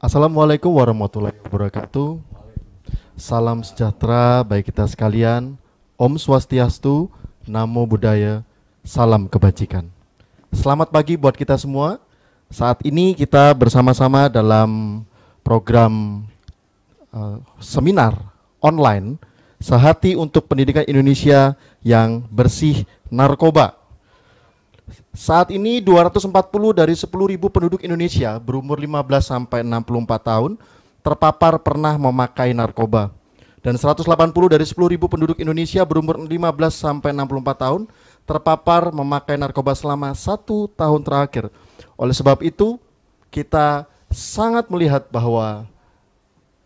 Assalamualaikum warahmatullahi wabarakatuh. Salam sejahtera bagi kita sekalian. Om Swastiastu, Namo Buddhaya, salam kebajikan. Selamat pagi buat kita semua. Saat ini kita bersama-sama dalam program seminar online Sehati untuk Pendidikan Indonesia yang Bersih Narkoba. Saat ini 240 dari 10.000 penduduk Indonesia berumur 15 sampai 64 tahun terpapar pernah memakai narkoba. Dan 180 dari 10.000 penduduk Indonesia berumur 15 sampai 64 tahun terpapar memakai narkoba selama 1 tahun terakhir. Oleh sebab itu, kita sangat melihat bahwa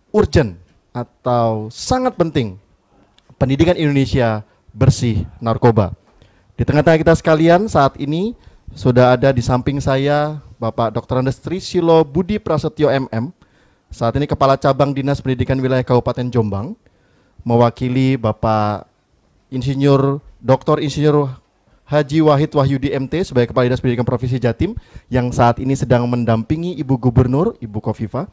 urgent atau sangat penting pendidikan Indonesia bersih narkoba. Di tengah-tengah kita sekalian saat ini sudah ada di samping saya Bapak Dr. Andes Trisilo Budi Prasetyo MM, saat ini Kepala Cabang Dinas Pendidikan Wilayah Kabupaten Jombang, mewakili Bapak Insinyur Dr. Insinyur Haji Wahid Wahyudi MT sebagai Kepala Dinas Pendidikan Provinsi Jatim yang saat ini sedang mendampingi Ibu Gubernur, Ibu Kofifa.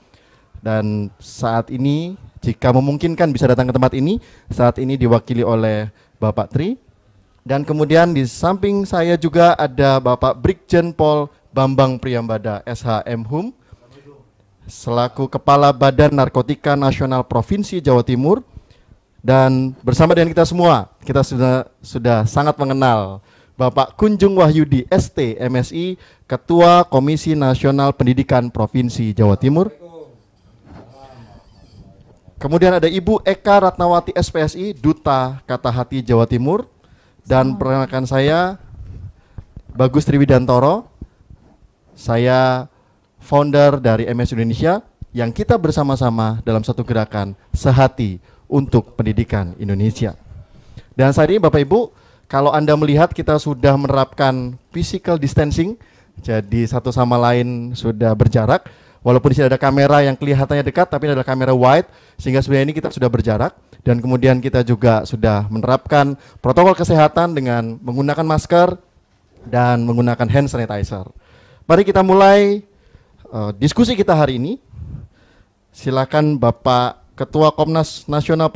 Dan saat ini jika memungkinkan bisa datang ke tempat ini, saat ini diwakili oleh Bapak Tri. Dan kemudian di samping saya juga ada Bapak Brigjen Pol Bambang Priyambada SH MHum selaku Kepala Badan Narkotika Nasional Provinsi Jawa Timur. Dan bersama dengan kita semua, kita sudah sangat mengenal Bapak Kunjung Wahyudi ST MSI, Ketua Komisi Nasional Pendidikan Provinsi Jawa Timur. Kemudian ada Ibu Eka Ratnawati SPSI, Duta Kata Hati Jawa Timur. Dan perkenalkan saya Bagus Triwidantoro, saya founder dari MS Indonesia yang kita bersama-sama dalam satu gerakan Sehati untuk Pendidikan Indonesia. Dan saat ini Bapak Ibu, kalau Anda melihat kita sudah menerapkan physical distancing, jadi satu sama lain sudah berjarak. Walaupun di sini ada kamera yang kelihatannya dekat, tapi ini adalah kamera wide, sehingga sebenarnya ini kita sudah berjarak. Dan kemudian kita juga sudah menerapkan protokol kesehatan dengan menggunakan masker dan menggunakan hand sanitizer. Mari kita mulai diskusi kita hari ini. Silakan Bapak Ketua Komnas Nasional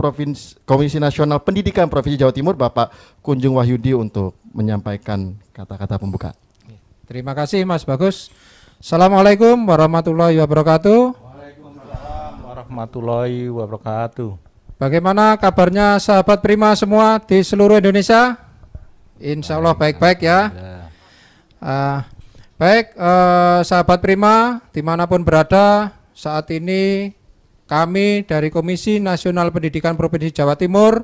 Komisi Nasional Pendidikan Provinsi Jawa Timur, Bapak Kunjung Wahyudi untuk menyampaikan kata-kata pembuka. Terima kasih Mas Bagus. Assalamualaikum warahmatullahi wabarakatuh. Waalaikumsalam warahmatullahi wabarakatuh. Bagaimana kabarnya sahabat Prima semua di seluruh Indonesia? Insya Allah baik-baik ya. Sahabat Prima dimanapun berada, saat ini kami dari Komisi Nasional Pendidikan Provinsi Jawa Timur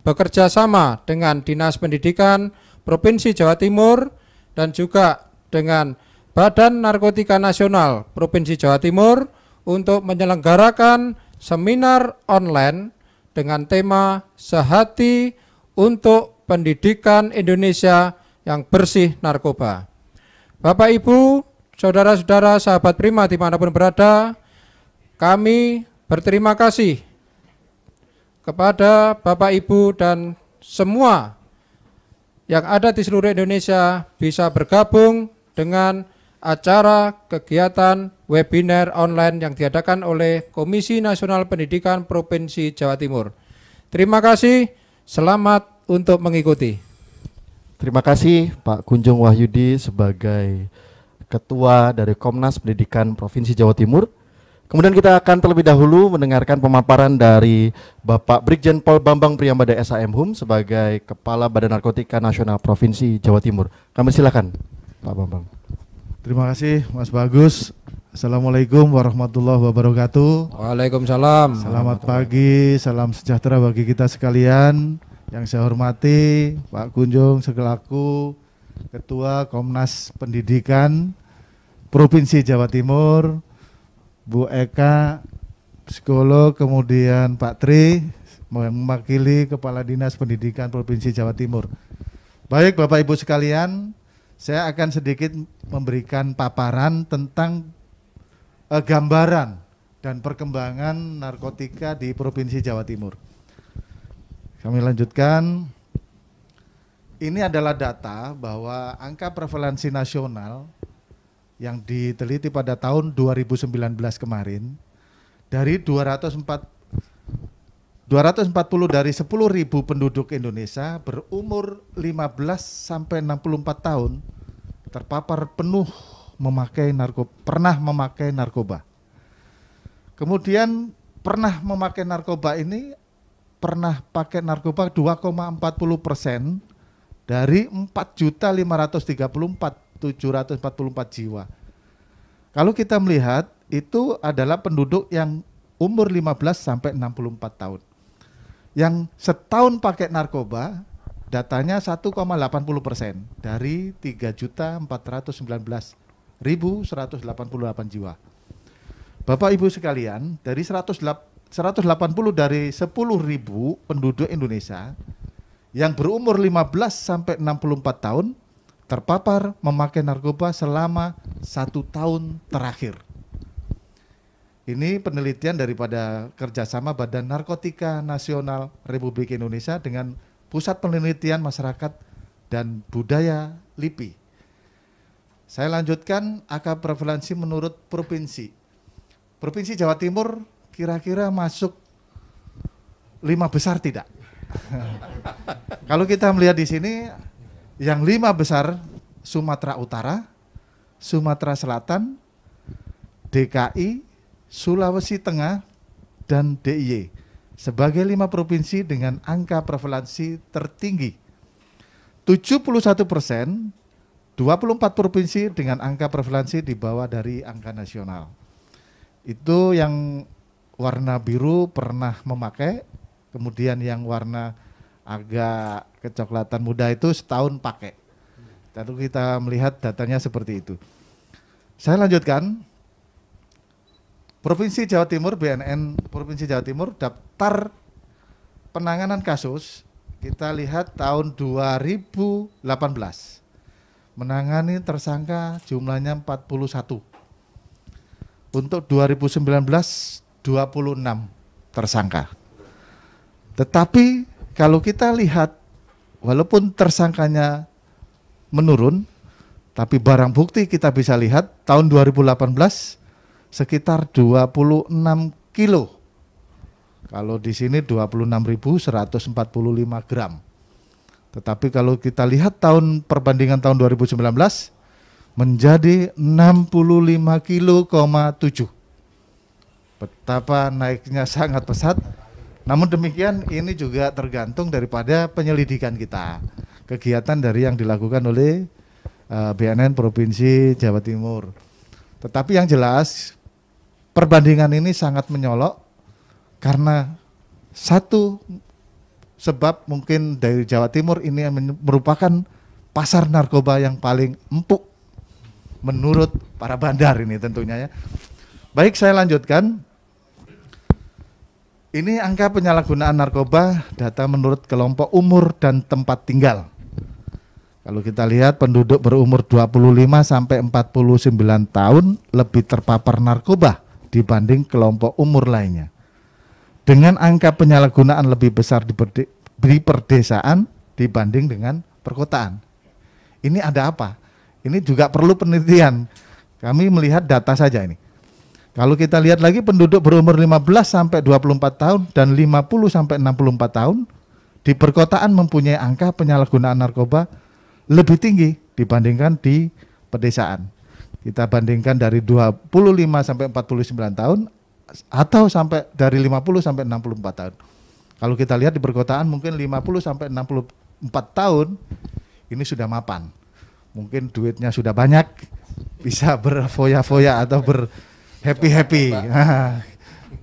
bekerja sama dengan Dinas Pendidikan Provinsi Jawa Timur dan juga dengan Badan Narkotika Nasional Provinsi Jawa Timur untuk menyelenggarakan seminar online dengan tema Sehati untuk Pendidikan Indonesia yang Bersih Narkoba. Bapak Ibu, saudara-saudara, sahabat Prima dimanapun berada, kami berterima kasih kepada Bapak Ibu dan semua yang ada di seluruh Indonesia bisa bergabung dengan acara kegiatan webinar online yang diadakan oleh Komisi Nasional Pendidikan Provinsi Jawa Timur. Terima kasih, selamat untuk mengikuti. Terima kasih Pak Kunjung Wahyudi sebagai Ketua dari Komnas Pendidikan Provinsi Jawa Timur. Kemudian kita akan terlebih dahulu mendengarkan pemaparan dari Bapak Brigjen Pol Bambang Priyambada SH MHum sebagai Kepala Badan Narkotika Nasional Provinsi Jawa Timur. Kami silakan Pak Bambang. Terima kasih Mas Bagus. Assalamualaikum warahmatullahi wabarakatuh. Waalaikumsalam. Selamat pagi, salam sejahtera bagi kita sekalian. Yang saya hormati Pak Kunjung selaku Ketua Komnas Pendidikan Provinsi Jawa Timur, Bu Eka, psikolog, kemudian Pak Tri, mewakili Kepala Dinas Pendidikan Provinsi Jawa Timur. Baik Bapak Ibu sekalian, saya akan sedikit memberikan paparan tentang gambaran dan perkembangan narkotika di Provinsi Jawa Timur. Kami lanjutkan. Ini adalah data bahwa angka prevalensi nasional yang diteliti pada tahun 2019 kemarin, dari 240 dari 10.000 penduduk Indonesia berumur 15 sampai 64 tahun terpapar penuh pernah memakai narkoba. Kemudian pernah memakai narkoba ini pernah pakai narkoba 2,40% dari 4.534.744 jiwa. Kalau kita melihat itu adalah penduduk yang umur 15 sampai 64 tahun. Yang setahun pakai narkoba datanya 1,80% dari 3.419.188 jiwa. Bapak Ibu sekalian, dari 180 dari 10.000 penduduk Indonesia yang berumur 15 sampai 64 tahun terpapar memakai narkoba selama 1 tahun terakhir. Ini penelitian daripada kerjasama Badan Narkotika Nasional Republik Indonesia dengan Pusat Penelitian Masyarakat dan Budaya LIPI. Saya lanjutkan angka prevalensi menurut provinsi. Provinsi Jawa Timur kira-kira masuk 5 besar tidak? Kalau kita melihat di sini, yang 5 besar Sumatera Utara, Sumatera Selatan, DKI, Sulawesi Tengah, dan DIY sebagai 5 provinsi dengan angka prevalensi tertinggi. 71%, 24 provinsi dengan angka prevalensi di bawah dari angka nasional. Itu yang warna biru pernah memakai, kemudian yang warna agak kecoklatan muda itu setahun pakai. Lalu kita melihat datanya seperti itu. Saya lanjutkan. Provinsi Jawa Timur, BNN Provinsi Jawa Timur, daftar penanganan kasus, kita lihat tahun 2018. Menangani tersangka jumlahnya 41. Untuk 2019 26 tersangka. Tetapi kalau kita lihat walaupun tersangkanya menurun, tapi barang bukti kita bisa lihat tahun 2018 sekitar 26 kilo. Kalau di sini 26.145 gram. Tetapi kalau kita lihat perbandingan tahun 2019 menjadi 65,7 kilo. Betapa naiknya sangat pesat. Namun demikian ini juga tergantung daripada penyelidikan kita. Kegiatan dari yang dilakukan oleh BNN Provinsi Jawa Timur. Tetapi yang jelas perbandingan ini sangat menyolok karena satu sebab mungkin dari Jawa Timur ini merupakan pasar narkoba yang paling empuk menurut para bandar ini tentunya ya. Baik, saya lanjutkan. Ini angka penyalahgunaan narkoba data menurut kelompok umur dan tempat tinggal. Kalau kita lihat penduduk berumur 25 sampai 49 tahun lebih terpapar narkoba dibanding kelompok umur lainnya. Dengan angka penyalahgunaan lebih besar di perdesaan dibanding dengan perkotaan. Ini ada apa? Ini juga perlu penelitian. Kami melihat data saja ini. Kalau kita lihat lagi penduduk berumur 15 sampai 24 tahun dan 50 sampai 64 tahun di perkotaan mempunyai angka penyalahgunaan narkoba lebih tinggi dibandingkan di pedesaan. Kita bandingkan dari 25 sampai 49 tahun atau sampai dari 50 sampai 64 tahun. Kalau kita lihat di perkotaan mungkin 50 sampai 64 tahun ini sudah mapan. Mungkin duitnya sudah banyak, bisa berfoya-foya atau berhappy-happy. Nah,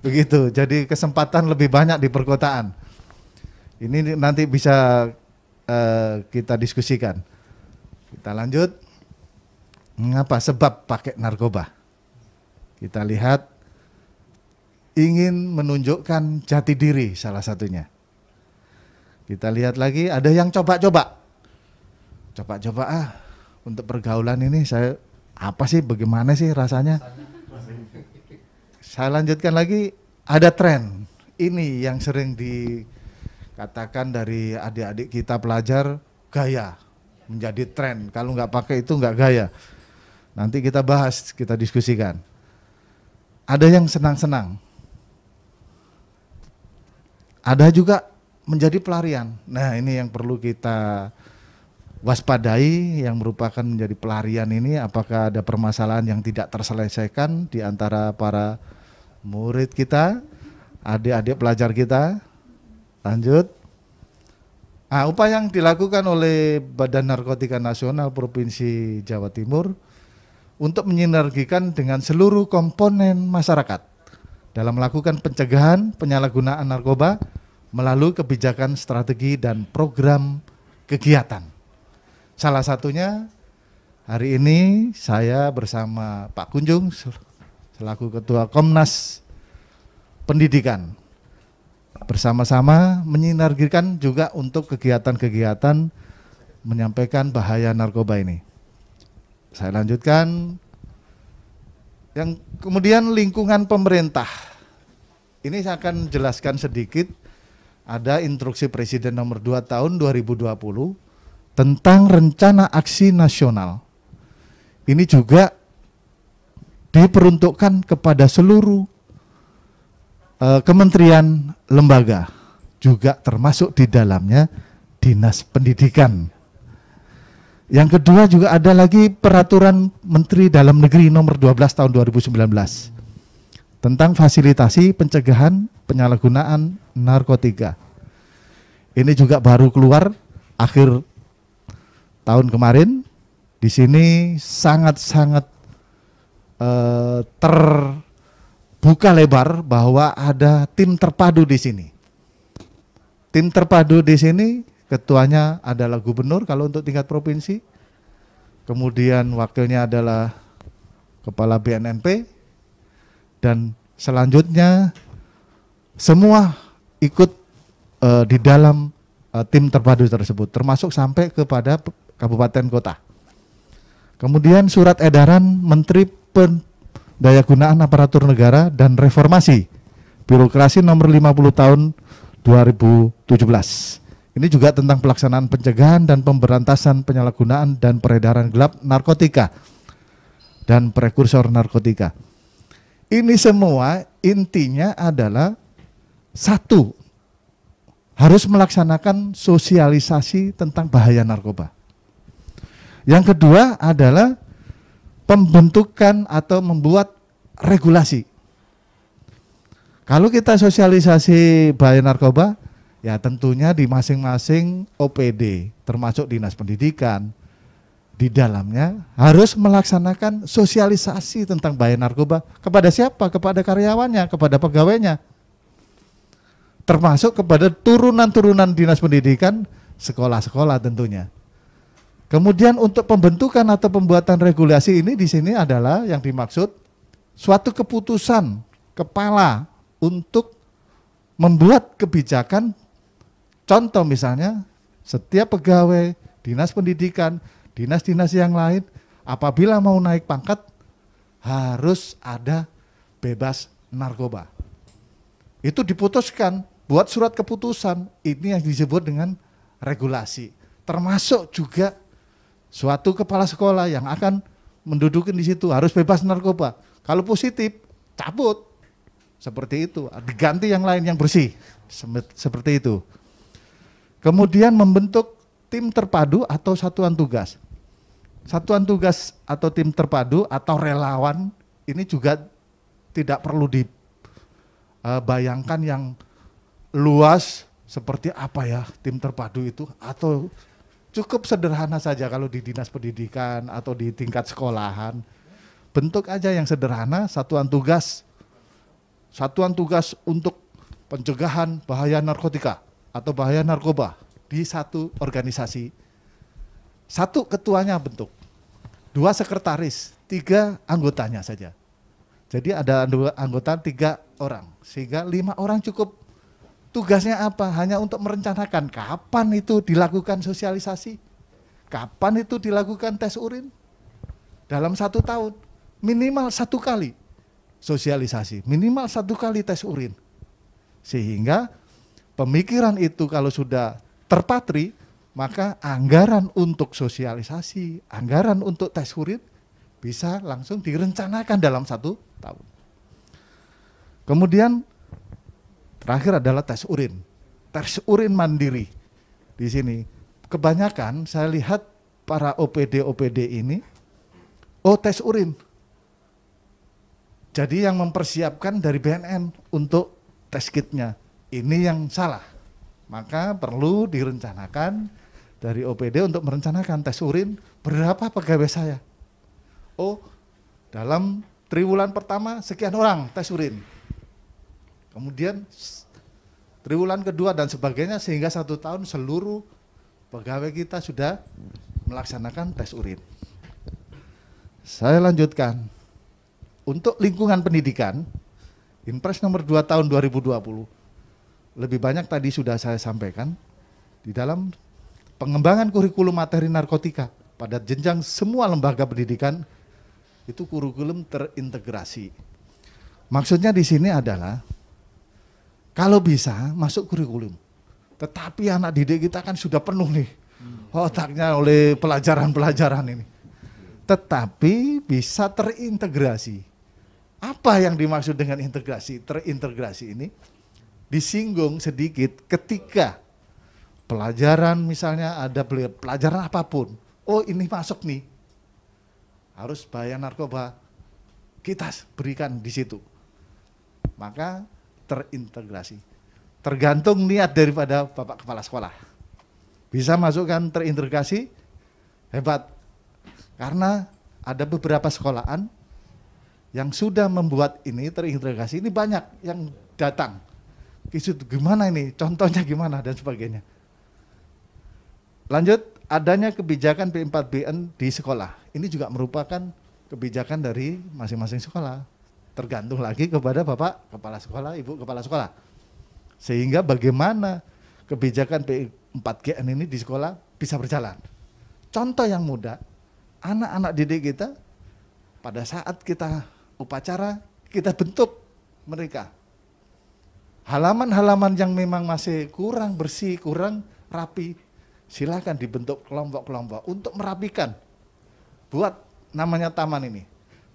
begitu. Jadi kesempatan lebih banyak di perkotaan. Ini nanti bisa kita diskusikan. Kita lanjut. Mengapa? Sebab pakai narkoba. Kita lihat ingin menunjukkan jati diri salah satunya. Kita lihat lagi ada yang coba-coba. Coba-coba untuk pergaulan ini saya apa sih, bagaimana sih rasanya? Saya lanjutkan lagi, ada tren. Ini yang sering dikatakan dari adik-adik kita pelajar, gaya menjadi tren. Kalau nggak pakai itu nggak gaya. Nanti kita bahas, kita diskusikan. Ada yang senang-senang. Ada juga menjadi pelarian. Nah, ini yang perlu kita waspadai, yang merupakan menjadi pelarian ini, apakah ada permasalahan yang tidak terselesaikan di antara para murid kita, adik-adik pelajar kita. Lanjut. Upaya yang dilakukan oleh Badan Narkotika Nasional Provinsi Jawa Timur untuk menyinergikan dengan seluruh komponen masyarakat dalam melakukan pencegahan penyalahgunaan narkoba melalui kebijakan, strategi, dan program kegiatan. Salah satunya hari ini saya bersama Pak Kunjung selaku Ketua Komnas Pendidikan bersama-sama menyinergikan juga untuk kegiatan-kegiatan menyampaikan bahaya narkoba ini. Saya lanjutkan. Yang kemudian lingkungan pemerintah. Ini saya akan jelaskan sedikit. Ada instruksi Presiden nomor 2 tahun 2020 tentang rencana aksi nasional. Ini juga diperuntukkan kepada seluruh kementerian, lembaga, juga termasuk di dalamnya Dinas Pendidikan. Yang kedua juga ada lagi Peraturan Menteri Dalam Negeri nomor 12 tahun 2019 tentang fasilitasi pencegahan penyalahgunaan narkotika. Ini juga baru keluar akhir tahun kemarin. Di sini sangat-sangat terbuka lebar bahwa ada tim terpadu di sini. Tim terpadu di sini ketuanya adalah gubernur kalau untuk tingkat provinsi, kemudian wakilnya adalah kepala BNNP, dan selanjutnya semua ikut di dalam tim terpadu tersebut, termasuk sampai kepada kabupaten kota. Kemudian surat edaran Menteri Pendayagunaan Aparatur Negara dan Reformasi Birokrasi nomor 50 tahun 2017. Ini juga tentang pelaksanaan pencegahan dan pemberantasan penyalahgunaan dan peredaran gelap narkotika dan prekursor narkotika. Ini semua intinya adalah satu, harus melaksanakan sosialisasi tentang bahaya narkoba. Yang kedua adalah pembentukan atau membuat regulasi. Kalau kita sosialisasi bahaya narkoba, ya tentunya di masing-masing OPD, termasuk Dinas Pendidikan, di dalamnya harus melaksanakan sosialisasi tentang bahaya narkoba. Kepada siapa? Kepada karyawannya, kepada pegawainya. Termasuk kepada turunan-turunan Dinas Pendidikan, sekolah-sekolah tentunya. Kemudian untuk pembentukan atau pembuatan regulasi ini di sini adalah yang dimaksud suatu keputusan kepala untuk membuat kebijakan. Contoh misalnya, setiap pegawai Dinas Pendidikan, dinas-dinas yang lain, apabila mau naik pangkat, harus ada bebas narkoba. Itu diputuskan, buat surat keputusan, ini yang disebut dengan regulasi. Termasuk juga suatu kepala sekolah yang akan mendudukin di situ, harus bebas narkoba. Kalau positif, cabut. Seperti itu, diganti yang lain yang bersih. Seperti itu. Kemudian membentuk tim terpadu atau satuan tugas. Satuan tugas atau tim terpadu atau relawan ini juga tidak perlu dibayangkan yang luas seperti apa ya tim terpadu itu, atau cukup sederhana saja kalau di Dinas Pendidikan atau di tingkat sekolahan. Bentuk aja yang sederhana, satuan tugas untuk pencegahan bahaya narkotika atau bahaya narkoba di satu organisasi. Satu ketuanya bentuk, 2 sekretaris, 3 anggotanya saja. Jadi ada anggota 3 orang, sehingga 5 orang cukup. Tugasnya apa? Hanya untuk merencanakan kapan itu dilakukan sosialisasi, kapan itu dilakukan tes urin. Dalam 1 tahun, minimal 1 kali sosialisasi, minimal 1 kali tes urin. Sehingga pemikiran itu kalau sudah terpatri, maka anggaran untuk sosialisasi, anggaran untuk tes urin bisa langsung direncanakan dalam 1 tahun. Kemudian terakhir adalah tes urin. Tes urin mandiri. Di sini kebanyakan saya lihat para OPD ini, tes urin. Jadi yang mempersiapkan dari BNN untuk tes kitnya. Ini yang salah. Maka perlu direncanakan dari OPD untuk merencanakan tes urin berapa pegawai saya. Dalam triwulan pertama sekian orang tes urin. Kemudian triwulan kedua dan sebagainya sehingga 1 tahun seluruh pegawai kita sudah melaksanakan tes urin. Saya lanjutkan. Untuk lingkungan pendidikan, Inpres nomor 2 tahun 2020, lebih banyak tadi sudah saya sampaikan, di dalam pengembangan kurikulum materi narkotika pada jenjang semua lembaga pendidikan, itu kurikulum terintegrasi. Maksudnya di sini adalah, kalau bisa masuk kurikulum, tetapi anak didik kita kan sudah penuh nih otaknya oleh pelajaran-pelajaran ini. Tetapi bisa terintegrasi. Apa yang dimaksud dengan integrasi? Terintegrasi ini disinggung sedikit ketika pelajaran misalnya ada pelajaran apapun. Ini masuk nih. Harus bahaya narkoba. Kita berikan di situ. Maka terintegrasi. Tergantung niat daripada Bapak Kepala Sekolah. Bisa masukkan terintegrasi, hebat. Karena ada beberapa sekolahan yang sudah membuat ini terintegrasi, ini banyak yang datang. Gimana ini, contohnya gimana dan sebagainya. Lanjut, adanya kebijakan P4BN di sekolah. Ini juga merupakan kebijakan dari masing-masing sekolah. Tergantung lagi kepada Bapak Kepala Sekolah, Ibu Kepala Sekolah. Sehingga bagaimana kebijakan P4GN ini di sekolah bisa berjalan. Contoh yang mudah, anak-anak didik kita pada saat kita upacara, kita bentuk mereka. Halaman-halaman yang memang masih kurang bersih, kurang rapi, silakan dibentuk kelompok-kelompok untuk merapikan. Buat namanya taman ini.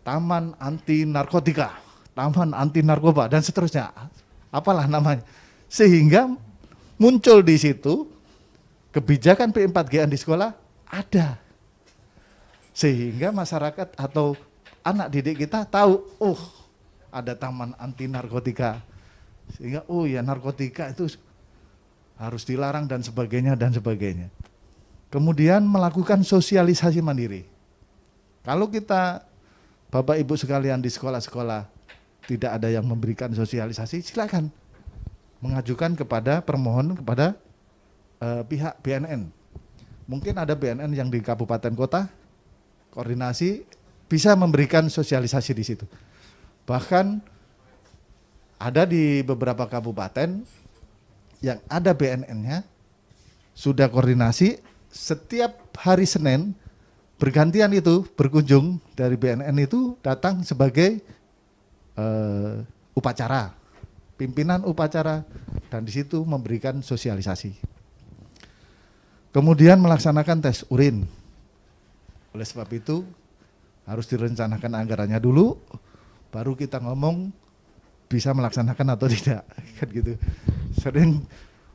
Taman anti narkotika, taman anti narkoba dan seterusnya. Apalah namanya. Sehingga muncul di situ kebijakan P4GN di sekolah ada. Sehingga masyarakat atau anak didik kita tahu, ada taman anti narkotika. Sehingga ya narkotika itu harus dilarang dan sebagainya dan sebagainya. Kemudian melakukan sosialisasi mandiri. Kalau kita Bapak Ibu sekalian di sekolah-sekolah tidak ada yang memberikan sosialisasi, silakan mengajukan kepada permohonan kepada pihak BNN. Mungkin ada BNN yang di kabupaten kota, koordinasi bisa memberikan sosialisasi di situ. Bahkan ada di beberapa kabupaten yang ada BNN-nya, sudah koordinasi setiap hari Senin bergantian itu berkunjung dari BNN itu datang sebagai upacara, pimpinan upacara, dan di situ memberikan sosialisasi. Kemudian melaksanakan tes urin. Oleh sebab itu harus direncanakan anggarannya dulu, baru kita ngomong bisa melaksanakan atau tidak, kan gitu. Sering,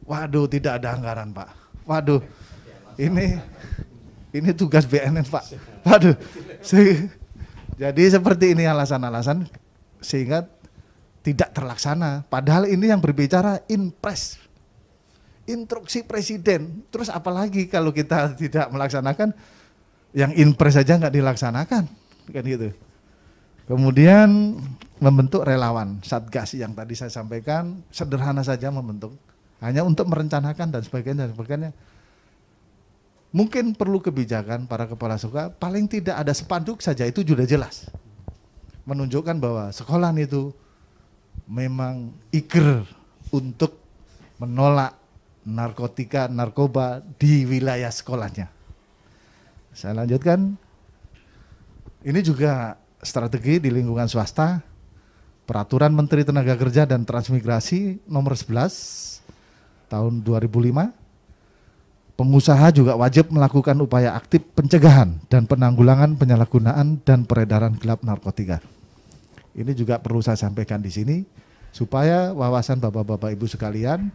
waduh tidak ada anggaran Pak, waduh ini tugas BNN Pak, waduh. Jadi seperti ini alasan-alasan sehingga tidak terlaksana. Padahal ini yang berbicara Inpres, instruksi Presiden. Terus apalagi kalau kita tidak melaksanakan, yang Inpres saja nggak dilaksanakan, kan gitu. Kemudian membentuk relawan Satgas yang tadi saya sampaikan, sederhana saja membentuk, hanya untuk merencanakan dan sebagainya. Mungkin perlu kebijakan para kepala sekolah, paling tidak ada spanduk saja itu sudah jelas. Menunjukkan bahwa sekolah itu memang eager untuk menolak narkotika, narkoba di wilayah sekolahnya. Saya lanjutkan. Ini juga strategi di lingkungan swasta, Peraturan Menteri Tenaga Kerja dan Transmigrasi nomor 11 tahun 2005 pengusaha juga wajib melakukan upaya aktif pencegahan dan penanggulangan penyalahgunaan dan peredaran gelap narkotika. Ini juga perlu saya sampaikan di sini supaya wawasan Bapak-bapak Ibu sekalian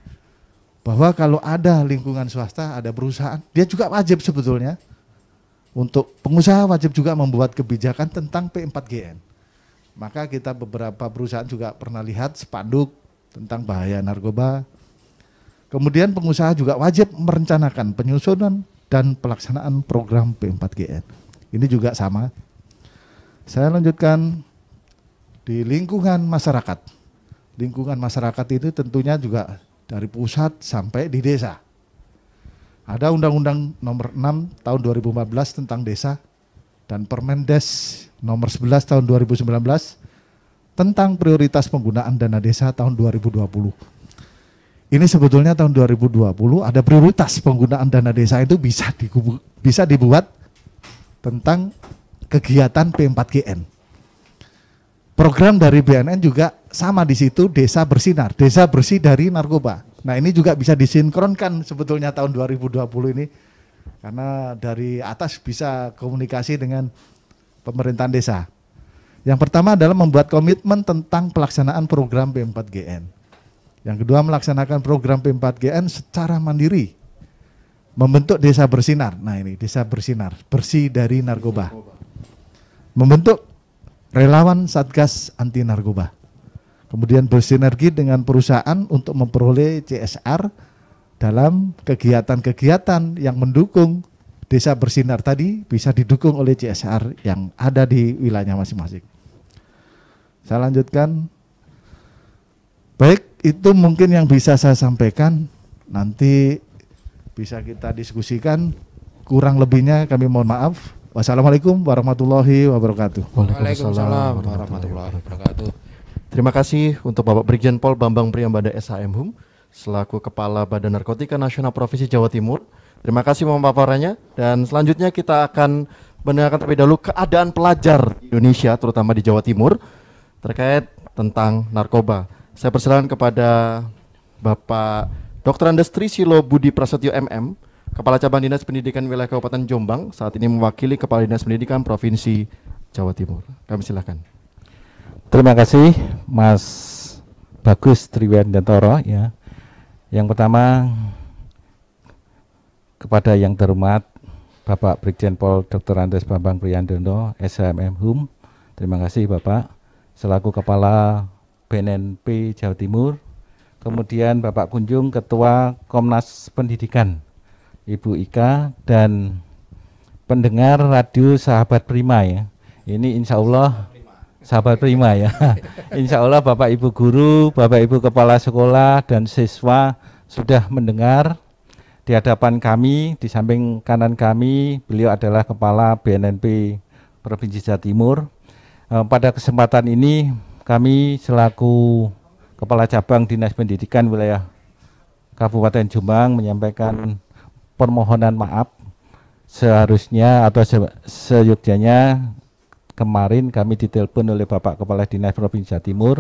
bahwa kalau ada lingkungan swasta, ada perusahaan, dia juga wajib sebetulnya untuk pengusaha wajib juga membuat kebijakan tentang P4GN. Maka kita beberapa perusahaan juga pernah lihat spanduk tentang bahaya narkoba. Kemudian pengusaha juga wajib merencanakan penyusunan dan pelaksanaan program P4GN. Ini juga sama. Saya lanjutkan di lingkungan masyarakat. Lingkungan masyarakat itu tentunya juga dari pusat sampai di desa. Ada Undang-Undang Nomor 6 Tahun 2014 tentang desa dan Permendes Nomor 11 Tahun 2019 tentang prioritas penggunaan dana desa tahun 2020. Ini sebetulnya tahun 2020 ada prioritas penggunaan dana desa itu bisa dibuat tentang kegiatan P4GN. Program dari BNN juga sama di situ, desa bersinar, desa bersih dari narkoba. Nah ini juga bisa disinkronkan sebetulnya tahun 2020 ini karena dari atas bisa komunikasi dengan pemerintahan desa. Yang pertama adalah membuat komitmen tentang pelaksanaan program P4GN. Yang kedua melaksanakan program P4GN secara mandiri. Membentuk desa bersinar. Nah ini desa bersinar, bersih dari narkoba. Membentuk relawan Satgas anti narkoba. Kemudian bersinergi dengan perusahaan untuk memperoleh CSR dalam kegiatan-kegiatan yang mendukung desa bersinar tadi bisa didukung oleh CSR yang ada di wilayahnya masing-masing. Saya lanjutkan. Baik, itu mungkin yang bisa saya sampaikan. Nanti bisa kita diskusikan. Kurang lebihnya kami mohon maaf. Wassalamualaikum warahmatullahi wabarakatuh. Waalaikumsalam warahmatullahi wabarakatuh. Terima kasih untuk Bapak Brigjen Pol Bambang Priyambada SHM selaku Kepala Badan Narkotika Nasional Provinsi Jawa Timur. Terima kasih pemaparannya dan selanjutnya kita akan mendengarkan terlebih dahulu keadaan pelajar di Indonesia terutama di Jawa Timur terkait tentang narkoba. Saya persilakan kepada Bapak Dr. Andes Trisilo Budi Prasetyo MM, Kepala Cabang Dinas Pendidikan Wilayah Kabupaten Jombang, saat ini mewakili Kepala Dinas Pendidikan Provinsi Jawa Timur. Kami silakan. Terima kasih Mas Bagus Triwendantoro ya. Yang pertama kepada yang terhormat Bapak Brigjen Pol Dr. Andes Bambang Priyandono SHM Hum. Terima kasih Bapak selaku Kepala BNNP Jawa Timur. Kemudian Bapak Kunjung Ketua Komnas Pendidikan Ibu Ika dan pendengar radio Sahabat Prima ya. Ini insya Allah Sahabat Prima ya. Insya Allah Bapak Ibu Guru, Bapak Ibu Kepala Sekolah dan siswa sudah mendengar di hadapan kami, di samping kanan kami, beliau adalah Kepala BNNP Provinsi Jawa Timur. Pada kesempatan ini kami selaku Kepala Cabang Dinas Pendidikan Wilayah Kabupaten Jombang menyampaikan permohonan maaf. Seharusnya atau seyogyanya kemarin kami ditelepon oleh Bapak Kepala Dinas Provinsi Jawa Timur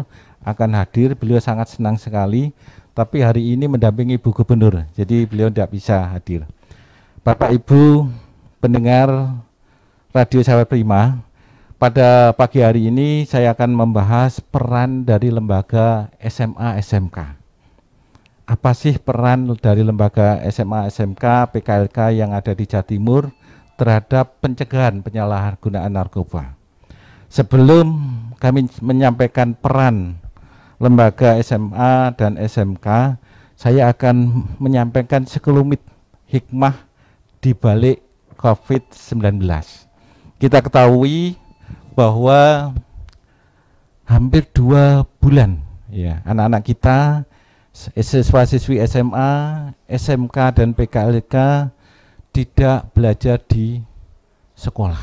akan hadir. Beliau sangat senang sekali, tapi hari ini mendampingi Ibu Gubernur, jadi beliau tidak bisa hadir. Bapak Ibu pendengar Radio Sahabat Prima, pada pagi hari ini saya akan membahas peran dari lembaga SMA SMK. Apa sih peran dari lembaga SMA SMK PKLK yang ada di Jawa Timur terhadap pencegahan penyalahgunaan narkoba? Sebelum kami menyampaikan peran lembaga SMA dan SMK, saya akan menyampaikan sekelumit hikmah di balik COVID-19. Kita ketahui bahwa hampir 2 bulan ya anak-anak kita, siswa-siswi SMA, SMK dan PKLK tidak belajar di sekolah.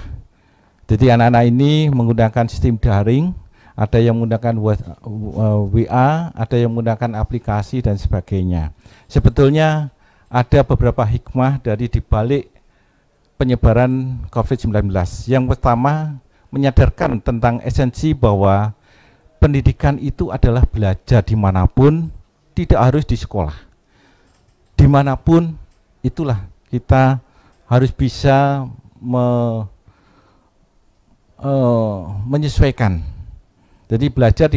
Jadi anak-anak ini menggunakan sistem daring, ada yang menggunakan WA, ada yang menggunakan aplikasi dan sebagainya. Sebetulnya ada beberapa hikmah dari dibalik penyebaran COVID-19. Yang pertama, menyadarkan tentang esensi bahwa pendidikan itu adalah belajar dimanapun, tidak harus di sekolah. Dimanapun itulah kita harus bisa menyesuaikan. Jadi belajar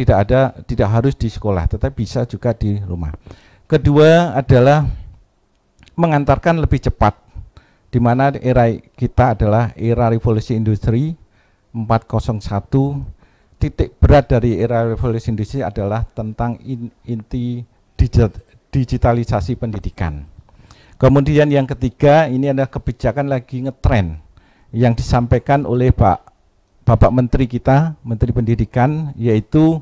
tidak harus di sekolah, tetapi bisa juga di rumah. Kedua adalah mengantarkan lebih cepat, di mana era kita adalah era revolusi industri 401. Titik berat dari era revolusi industri adalah tentang inti digitalisasi pendidikan. Kemudian yang ketiga, ini adalah kebijakan lagi ngetren yang disampaikan oleh Bapak Menteri kita, Menteri Pendidikan, yaitu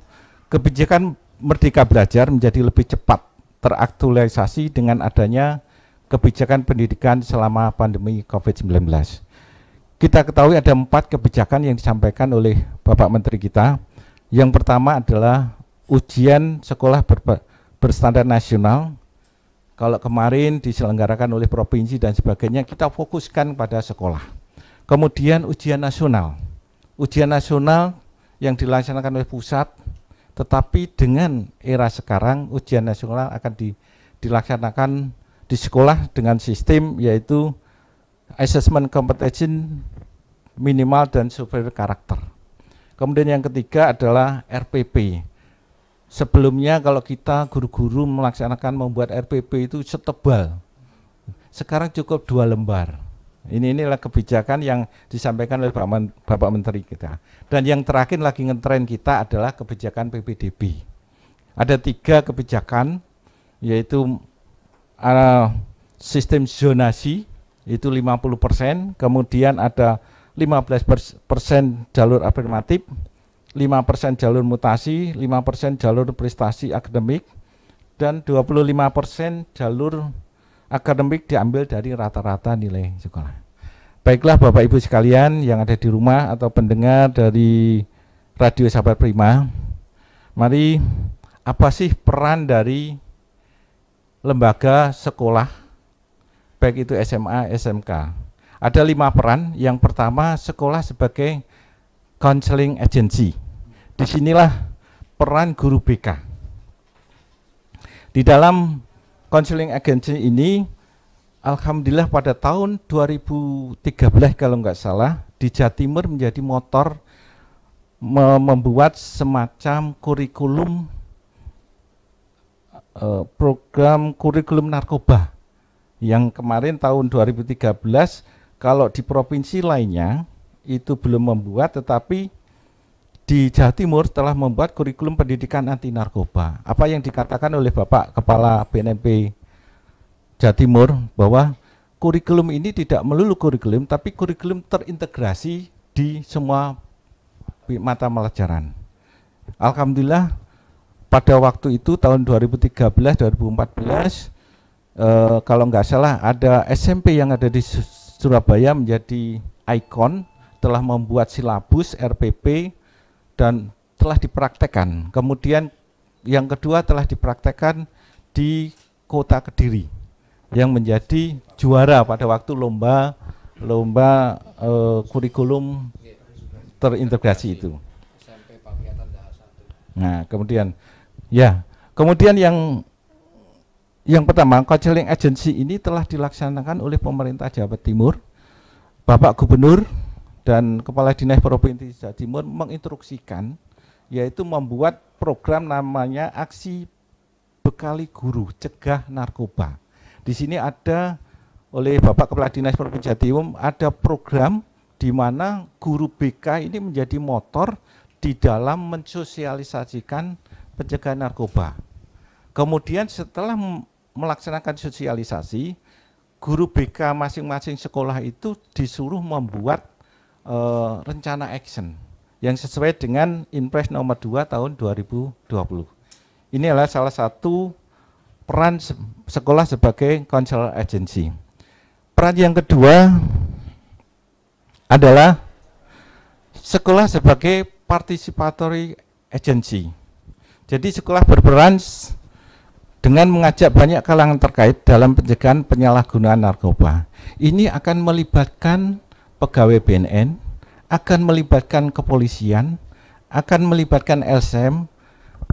kebijakan Merdeka Belajar menjadi lebih cepat teraktualisasi dengan adanya kebijakan pendidikan selama pandemi COVID-19. Kita ketahui ada 4 kebijakan yang disampaikan oleh Bapak Menteri kita. Yang pertama adalah ujian sekolah berstandar nasional. Kalau kemarin diselenggarakan oleh provinsi dan sebagainya, kita fokuskan pada sekolah. Kemudian ujian nasional. Ujian nasional yang dilaksanakan oleh pusat, tetapi dengan era sekarang ujian nasional akan dilaksanakan di sekolah dengan sistem yaitu assessment competition minimal dan superior karakter. Kemudian yang ketiga adalah RPP. Sebelumnya kalau kita guru-guru membuat RPP itu setebal. Sekarang cukup 2 lembar. Inilah kebijakan yang disampaikan oleh Bapak Menteri kita. Dan yang terakhir lagi ngetren kita adalah kebijakan PPDB. Ada 3 kebijakan, yaitu sistem zonasi itu 50%, kemudian ada 15% jalur afirmatif, 5% jalur mutasi, 5% jalur prestasi akademik, dan 25% jalur akademik diambil dari rata-rata nilai sekolah. Baiklah Bapak Ibu sekalian yang ada di rumah atau pendengar dari Radio Sahabat Prima, mari apa sih peran dari lembaga sekolah, baik itu SMA, SMK? Ada 5 peran. Yang pertama, sekolah sebagai counseling agency. Disinilah peran guru BK. Di dalam counseling agency ini, alhamdulillah pada tahun 2013 kalau nggak salah, di Jawa Timur menjadi motor membuat semacam kurikulum program kurikulum narkoba yang kemarin tahun 2013 kalau di provinsi lainnya itu belum membuat, tetapi di Jawa Timur telah membuat kurikulum pendidikan anti narkoba. Apa yang dikatakan oleh Bapak Kepala BNP Jawa Timur bahwa kurikulum ini tidak melulu kurikulum, tapi kurikulum terintegrasi di semua mata pelajaran. Alhamdulillah pada waktu itu tahun 2013-2014 kalau nggak salah ada SMP yang ada di Surabaya menjadi ikon, telah membuat silabus RPP dan telah dipraktekkan. Kemudian yang kedua telah dipraktekkan di Kota Kediri yang menjadi juara pada waktu lomba kurikulum terintegrasi itu. Nah, kemudian yang pertama, counseling agency ini telah dilaksanakan oleh pemerintah Jawa Timur. Bapak Gubernur dan Kepala Dinas Provinsi Jawa Timur menginstruksikan, yaitu membuat program namanya Aksi Bekali Guru Cegah Narkoba. Di sini ada oleh Bapak Kepala Dinas Provinsi Jawa Timur ada program di mana guru BK ini menjadi motor di dalam mensosialisasikan pencegahan narkoba. Kemudian setelah melaksanakan sosialisasi, guru BK masing-masing sekolah itu disuruh membuat rencana action yang sesuai dengan Inpres nomor 2 tahun 2020. Ini adalah salah satu peran sekolah sebagai counselor agency. Peran yang kedua adalah sekolah sebagai participatory agency. Jadi sekolah berperan dengan mengajak banyak kalangan terkait dalam pencegahan penyalahgunaan narkoba. Ini akan melibatkan pegawai BNN, akan melibatkan kepolisian, akan melibatkan LSM,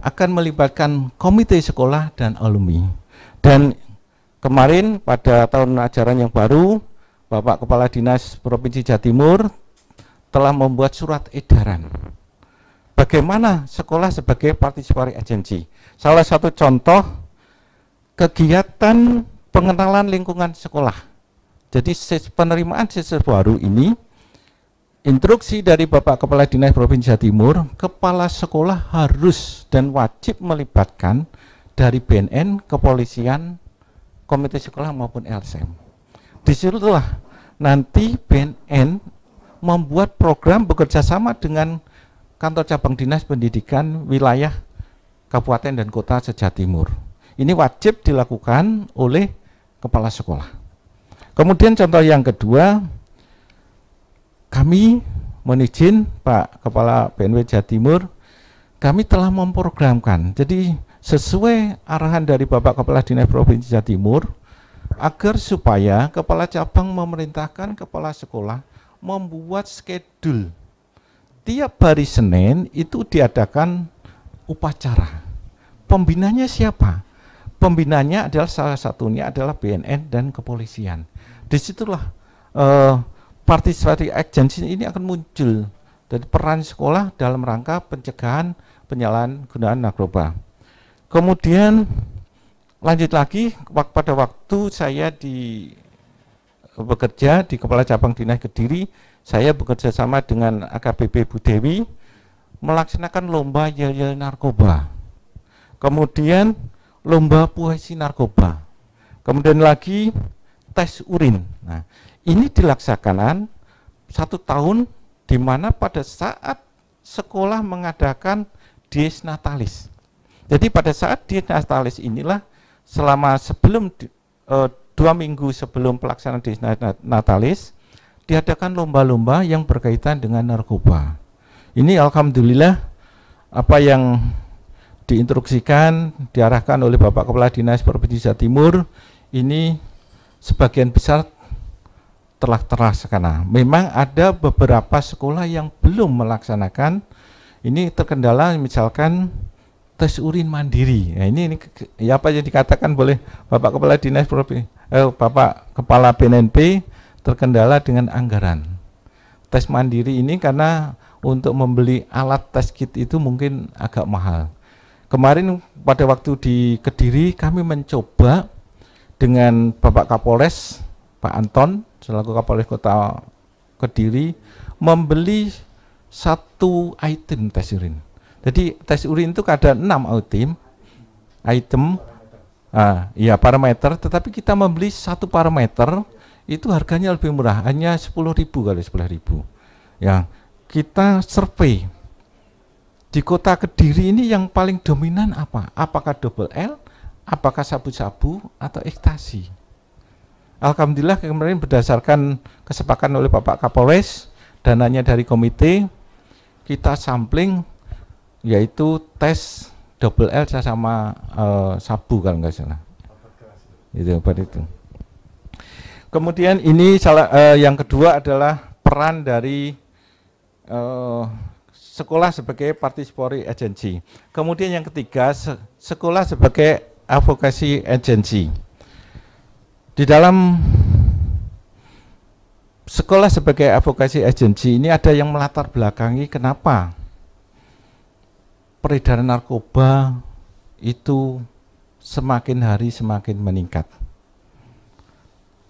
akan melibatkan komite sekolah dan alumni. Dan kemarin pada tahun ajaran yang baru, Bapak Kepala Dinas Provinsi Jawa Timur telah membuat surat edaran bagaimana sekolah sebagai participatory agency. Salah satu contoh kegiatan pengenalan lingkungan sekolah. Jadi penerimaan siswa baru ini, instruksi dari Bapak Kepala Dinas Provinsi Jawa Timur, kepala sekolah harus dan wajib melibatkan dari BNN, kepolisian, komite sekolah maupun LSM. Disitulah nanti BNN membuat program bekerja sama dengan kantor cabang dinas pendidikan wilayah kabupaten dan kota se-Jawa Timur. Ini wajib dilakukan oleh kepala sekolah. Kemudian contoh yang kedua, kami menizin Pak Kepala BNW Jawa Timur, kami telah memprogramkan. Jadi sesuai arahan dari Bapak Kepala Dinas Provinsi Jawa Timur, agar supaya kepala cabang memerintahkan kepala sekolah membuat schedule. Tiap hari Senin itu diadakan upacara. Pembinanya siapa? Pembinanya adalah salah satunya adalah BNN dan kepolisian. Disitulah participatory agency ini akan muncul dari peran sekolah dalam rangka pencegahan penyalahgunaan narkoba. Kemudian lanjut lagi, pada waktu saya bekerja di Kepala Cabang Dinas Kediri, saya bekerja sama dengan AKBP Bu Dewi melaksanakan lomba yel-yel narkoba. Kemudian lomba puisi narkoba. Kemudian lagi tes urin. Nah, ini dilaksanakan 1 tahun di mana pada saat sekolah mengadakan dies natalis. Jadi pada saat dies natalis inilah selama sebelum 2 minggu sebelum pelaksanaan dies natalis diadakan lomba-lomba yang berkaitan dengan narkoba. Ini alhamdulillah apa yang diinstruksikan, diarahkan oleh Bapak Kepala Dinas Provinsi Jawa Timur ini sebagian besar telah terlaksana. Memang ada beberapa sekolah yang belum melaksanakan. Ini terkendala misalkan tes urin mandiri. Nah, ini ya apa yang dikatakan boleh Bapak Kepala Dinas Provinsi, Bapak Kepala BNNP terkendala dengan anggaran. Tes mandiri ini karena untuk membeli alat tes kit itu mungkin agak mahal. Kemarin pada waktu di Kediri kami mencoba dengan Bapak Kapolres Pak Anton selaku Kapolres Kota Kediri membeli 1 item tes urin. Jadi tes urin itu ada 6 item, ya parameter, tetapi kita membeli 1 parameter itu harganya lebih murah, hanya 10.000 kali 11.000. Ya, kita survei di Kota Kediri ini yang paling dominan apa? Apakah double L, apakah sabu-sabu atau ekstasi? Alhamdulillah kemarin berdasarkan kesepakatan oleh Bapak Kapolres, dananya dari komite, kita sampling yaitu tes double L sama sabu kalau nggak salah. Itu pada itu. Kemudian ini yang kedua adalah peran dari sekolah sebagai participatory agency. Kemudian yang ketiga sekolah sebagai advocacy agency. Di dalam sekolah sebagai advocacy agency ini ada yang melatar belakangi kenapa peredaran narkoba itu semakin hari semakin meningkat.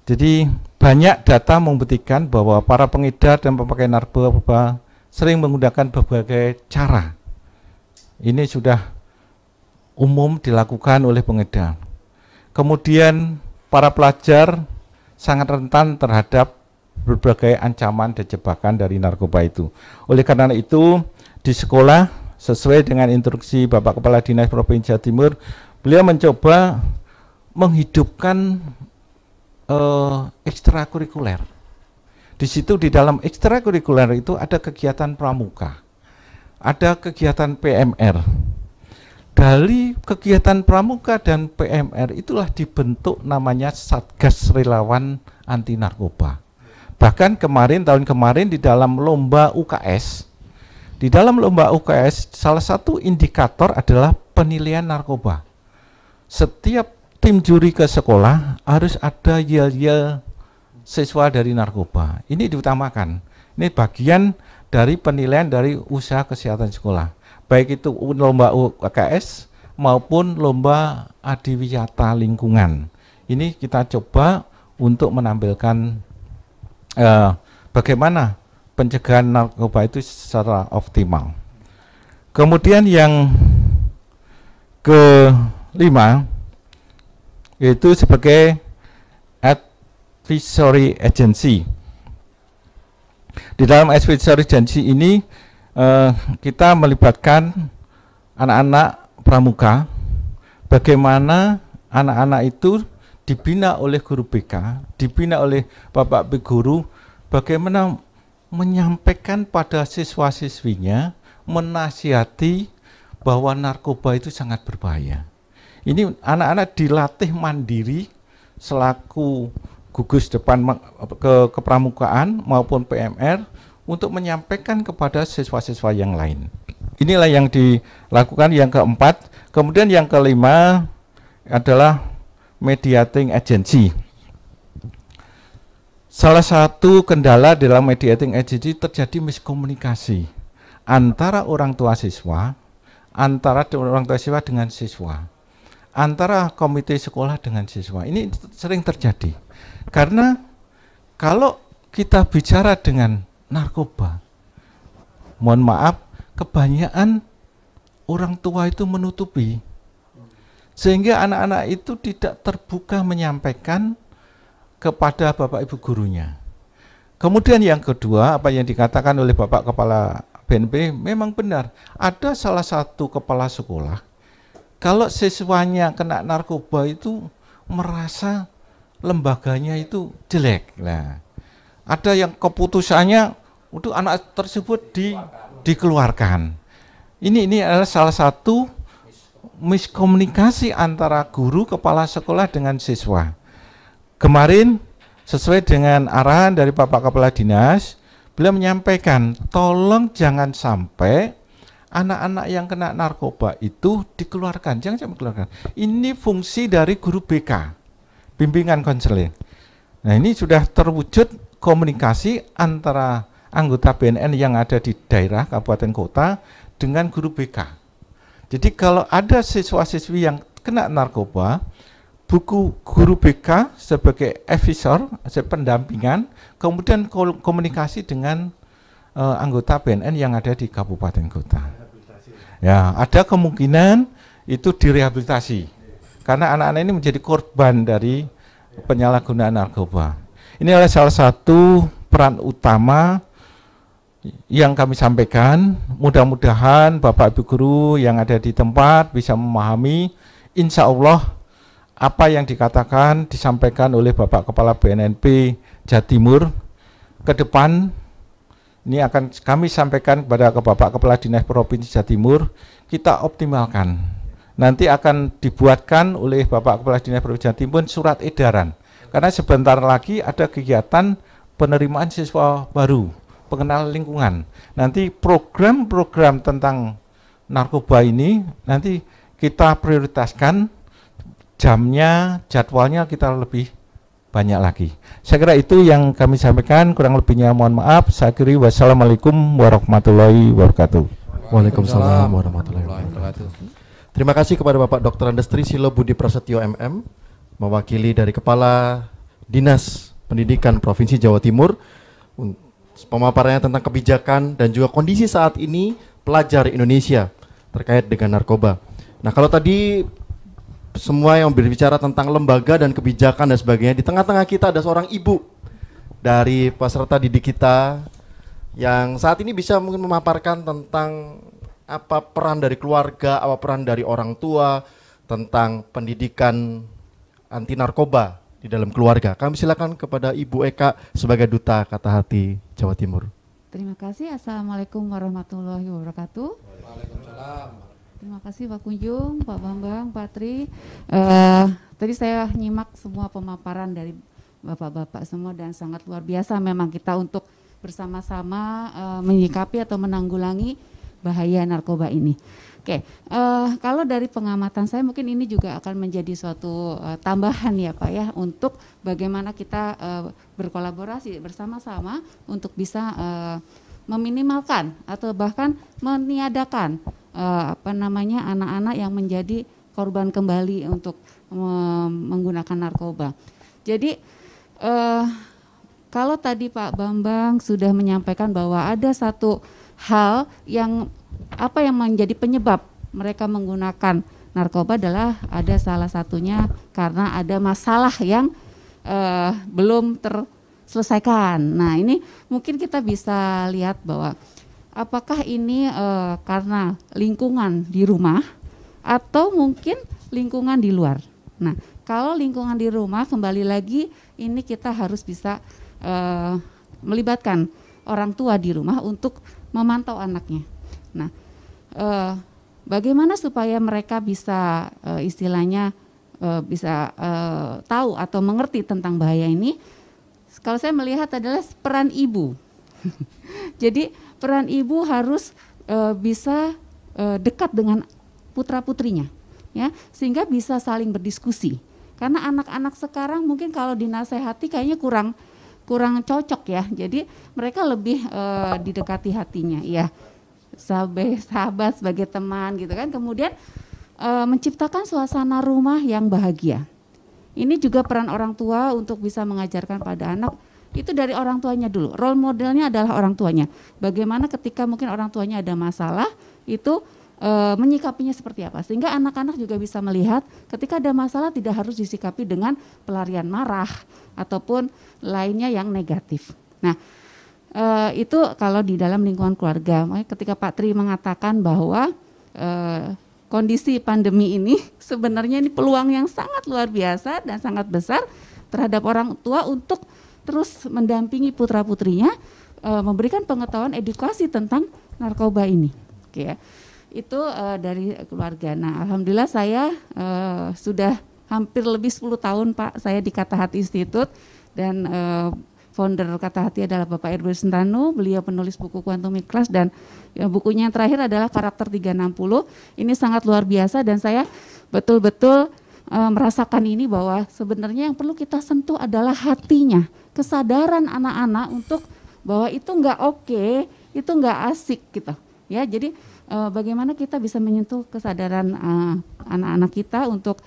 Jadi banyak data membuktikan bahwa para pengedar dan pemakai narkoba sering menggunakan berbagai cara. Ini sudah umum dilakukan oleh pengedar. Kemudian para pelajar sangat rentan terhadap berbagai ancaman dan jebakan dari narkoba itu. Oleh karena itu di sekolah sesuai dengan instruksi Bapak Kepala Dinas Provinsi Jawa Timur, beliau mencoba menghidupkan ekstrakurikuler. Di situ di dalam ekstrakurikuler itu ada kegiatan pramuka, ada kegiatan PMR. Dari kegiatan pramuka dan PMR itulah dibentuk namanya Satgas Relawan Anti Narkoba. Bahkan tahun kemarin di dalam lomba UKS, salah satu indikator adalah penilaian narkoba. Setiap tim juri ke sekolah harus ada yel-yel siswa dari narkoba. Ini diutamakan. Ini bagian dari penilaian dari usaha kesehatan sekolah. Baik itu lomba UKS maupun lomba adiwiyata lingkungan. Ini kita coba untuk menampilkan bagaimana pencegahan narkoba itu secara optimal. Kemudian yang kelima yaitu sebagai advisory agency. Di dalam advisory agency ini kita melibatkan anak-anak pramuka, bagaimana anak-anak itu dibina oleh guru BK, dibina oleh Bapak B guru, bagaimana menyampaikan pada siswa-siswinya, menasihati bahwa narkoba itu sangat berbahaya. Ini anak-anak dilatih mandiri selaku gugus depan kepramukaan maupun PMR untuk menyampaikan kepada siswa-siswa yang lain. Inilah yang dilakukan yang keempat. Kemudian yang kelima adalah mediating agency. Salah satu kendala dalam mediating agency terjadi miskomunikasi antara orang tua siswa, dengan siswa, antara komite sekolah dengan siswa. Ini sering terjadi. Karena kalau kita bicara dengan narkoba, mohon maaf, kebanyakan orang tua itu menutupi. Sehingga anak-anak itu tidak terbuka menyampaikan kepada Bapak Ibu gurunya. Kemudian yang kedua, apa yang dikatakan oleh Bapak Kepala BNP memang benar. Ada salah satu kepala sekolah, kalau siswanya kena narkoba itu merasa lembaganya itu jelek. Nah, ada yang keputusannya untuk anak tersebut dikeluarkan. Ini adalah salah satu miskomunikasi antara guru kepala sekolah dengan siswa. Kemarin sesuai dengan arahan dari Bapak Kepala Dinas, beliau menyampaikan tolong jangan sampai anak-anak yang kena narkoba itu dikeluarkan, jangan sampai dikeluarkan. Ini fungsi dari guru BK, bimbingan konseling. Nah, ini sudah terwujud komunikasi antara anggota BNN yang ada di daerah kabupaten kota dengan guru BK. Jadi kalau ada siswa-siswi yang kena narkoba, buku guru BK sebagai advisor, pendampingan, kemudian komunikasi dengan anggota BNN yang ada di kabupaten kota. Ya, ada kemungkinan itu direhabilitasi karena anak-anak ini menjadi korban dari penyalahgunaan narkoba. Ini adalah salah satu peran utama yang kami sampaikan. Mudah-mudahan Bapak Ibu guru yang ada di tempat bisa memahami. Insya Allah apa yang dikatakan disampaikan oleh Bapak Kepala BNNP Jawa Timur ke depan ini akan kami sampaikan kepada Bapak Kepala Dinas Provinsi Jawa Timur, kita optimalkan. Nanti akan dibuatkan oleh Bapak Kepala Dinas Provinsi Jawa Timur surat edaran. Karena sebentar lagi ada kegiatan penerimaan siswa baru, pengenalan lingkungan. Nanti program-program tentang narkoba ini nanti kita prioritaskan, jamnya, jadwalnya kita lebih banyak lagi. Saya kira itu yang kami sampaikan, kurang lebihnya mohon maaf. Saya akhiri, wassalamualaikum warahmatullahi wabarakatuh. Waalaikumsalam warahmatullahi wabarakatuh. Terima kasih kepada Bapak Dr. Andes Trisilo Budi Prasetyo MM, mewakili dari Kepala Dinas Pendidikan Provinsi Jawa Timur, pemaparannya tentang kebijakan dan juga kondisi saat ini pelajar Indonesia terkait dengan narkoba. Nah, kalau tadi semua yang berbicara tentang lembaga dan kebijakan dan sebagainya, di tengah-tengah kita ada seorang ibu dari peserta didik kita yang saat ini bisa mungkin memaparkan tentang apa peran dari keluarga, apa peran dari orang tua tentang pendidikan anti narkoba di dalam keluarga. Kami silakan kepada Ibu Eka sebagai Duta Kata Hati Jawa Timur. Terima kasih. Assalamualaikum warahmatullahi wabarakatuh. Waalaikumsalam. Terima kasih Pak Kunjung, Pak Bambang, Pak Tri. Tadi saya nyimak semua pemaparan dari Bapak-bapak semua dan sangat luar biasa memang kita untuk bersama-sama menyikapi atau menanggulangi bahaya narkoba ini. Oke, kalau dari pengamatan saya mungkin ini juga akan menjadi suatu tambahan ya Pak ya, untuk bagaimana kita berkolaborasi bersama-sama untuk bisa meminimalkan atau bahkan meniadakan anak-anak yang menjadi korban kembali untuk menggunakan narkoba. Jadi kalau tadi Pak Bambang sudah menyampaikan bahwa ada satu hal yang menjadi penyebab mereka menggunakan narkoba adalah ada salah satunya karena ada masalah yang belum terselesaikan. Nah ini mungkin kita bisa lihat bahwa apakah ini karena lingkungan di rumah atau mungkin lingkungan di luar. Nah kalau lingkungan di rumah kembali lagi ini kita harus bisa melibatkan orang tua di rumah untuk memantau anaknya. Nah, bagaimana supaya mereka bisa istilahnya bisa tahu atau mengerti tentang bahaya ini? Kalau saya melihat adalah peran ibu. Jadi peran ibu harus bisa dekat dengan putra-putrinya, ya, sehingga bisa saling berdiskusi. Karena anak-anak sekarang mungkin kalau dinasehati kayaknya kurang cocok ya. Jadi mereka lebih didekati hatinya, ya. Sahabat sebagai teman gitu kan. Kemudian menciptakan suasana rumah yang bahagia. Ini juga peran orang tua untuk bisa mengajarkan pada anak, itu dari orang tuanya dulu. Role modelnya adalah orang tuanya. Bagaimana ketika mungkin orang tuanya ada masalah, itu menyikapinya seperti apa. Sehingga anak-anak juga bisa melihat ketika ada masalah tidak harus disikapi dengan pelarian marah ataupun lainnya yang negatif. Nah itu kalau di dalam lingkungan keluarga. Ketika Pak Tri mengatakan bahwa kondisi pandemi ini sebenarnya ini peluang yang sangat luar biasa dan sangat besar terhadap orang tua untuk terus mendampingi putra-putrinya, memberikan pengetahuan edukasi tentang narkoba ini. Oke ya. Itu dari keluarga. Nah alhamdulillah saya sudah hampir lebih 10 tahun Pak saya di Kata Hati Institute, dan founder Kata Hati adalah Bapak Herbert Sentano. Beliau penulis buku Quantum Class, dan bukunya yang terakhir adalah Karakter 360. Ini sangat luar biasa dan saya betul-betul merasakan ini bahwa sebenarnya yang perlu kita sentuh adalah hatinya, kesadaran anak-anak untuk bahwa itu enggak oke, itu enggak asik gitu. Ya, jadi bagaimana kita bisa menyentuh kesadaran anak-anak kita untuk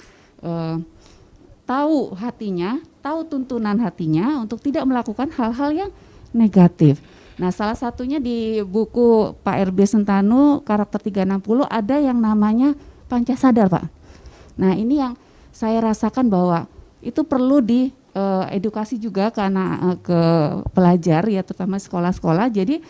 tahu hatinya, tahu tuntunan hatinya untuk tidak melakukan hal-hal yang negatif. Nah, salah satunya di buku Pak RB Sentano Karakter 360 ada yang namanya Pancasadar, Pak. Nah, ini yang saya rasakan bahwa itu perlu edukasi juga ke anak, ke pelajar ya, terutama sekolah-sekolah. Jadi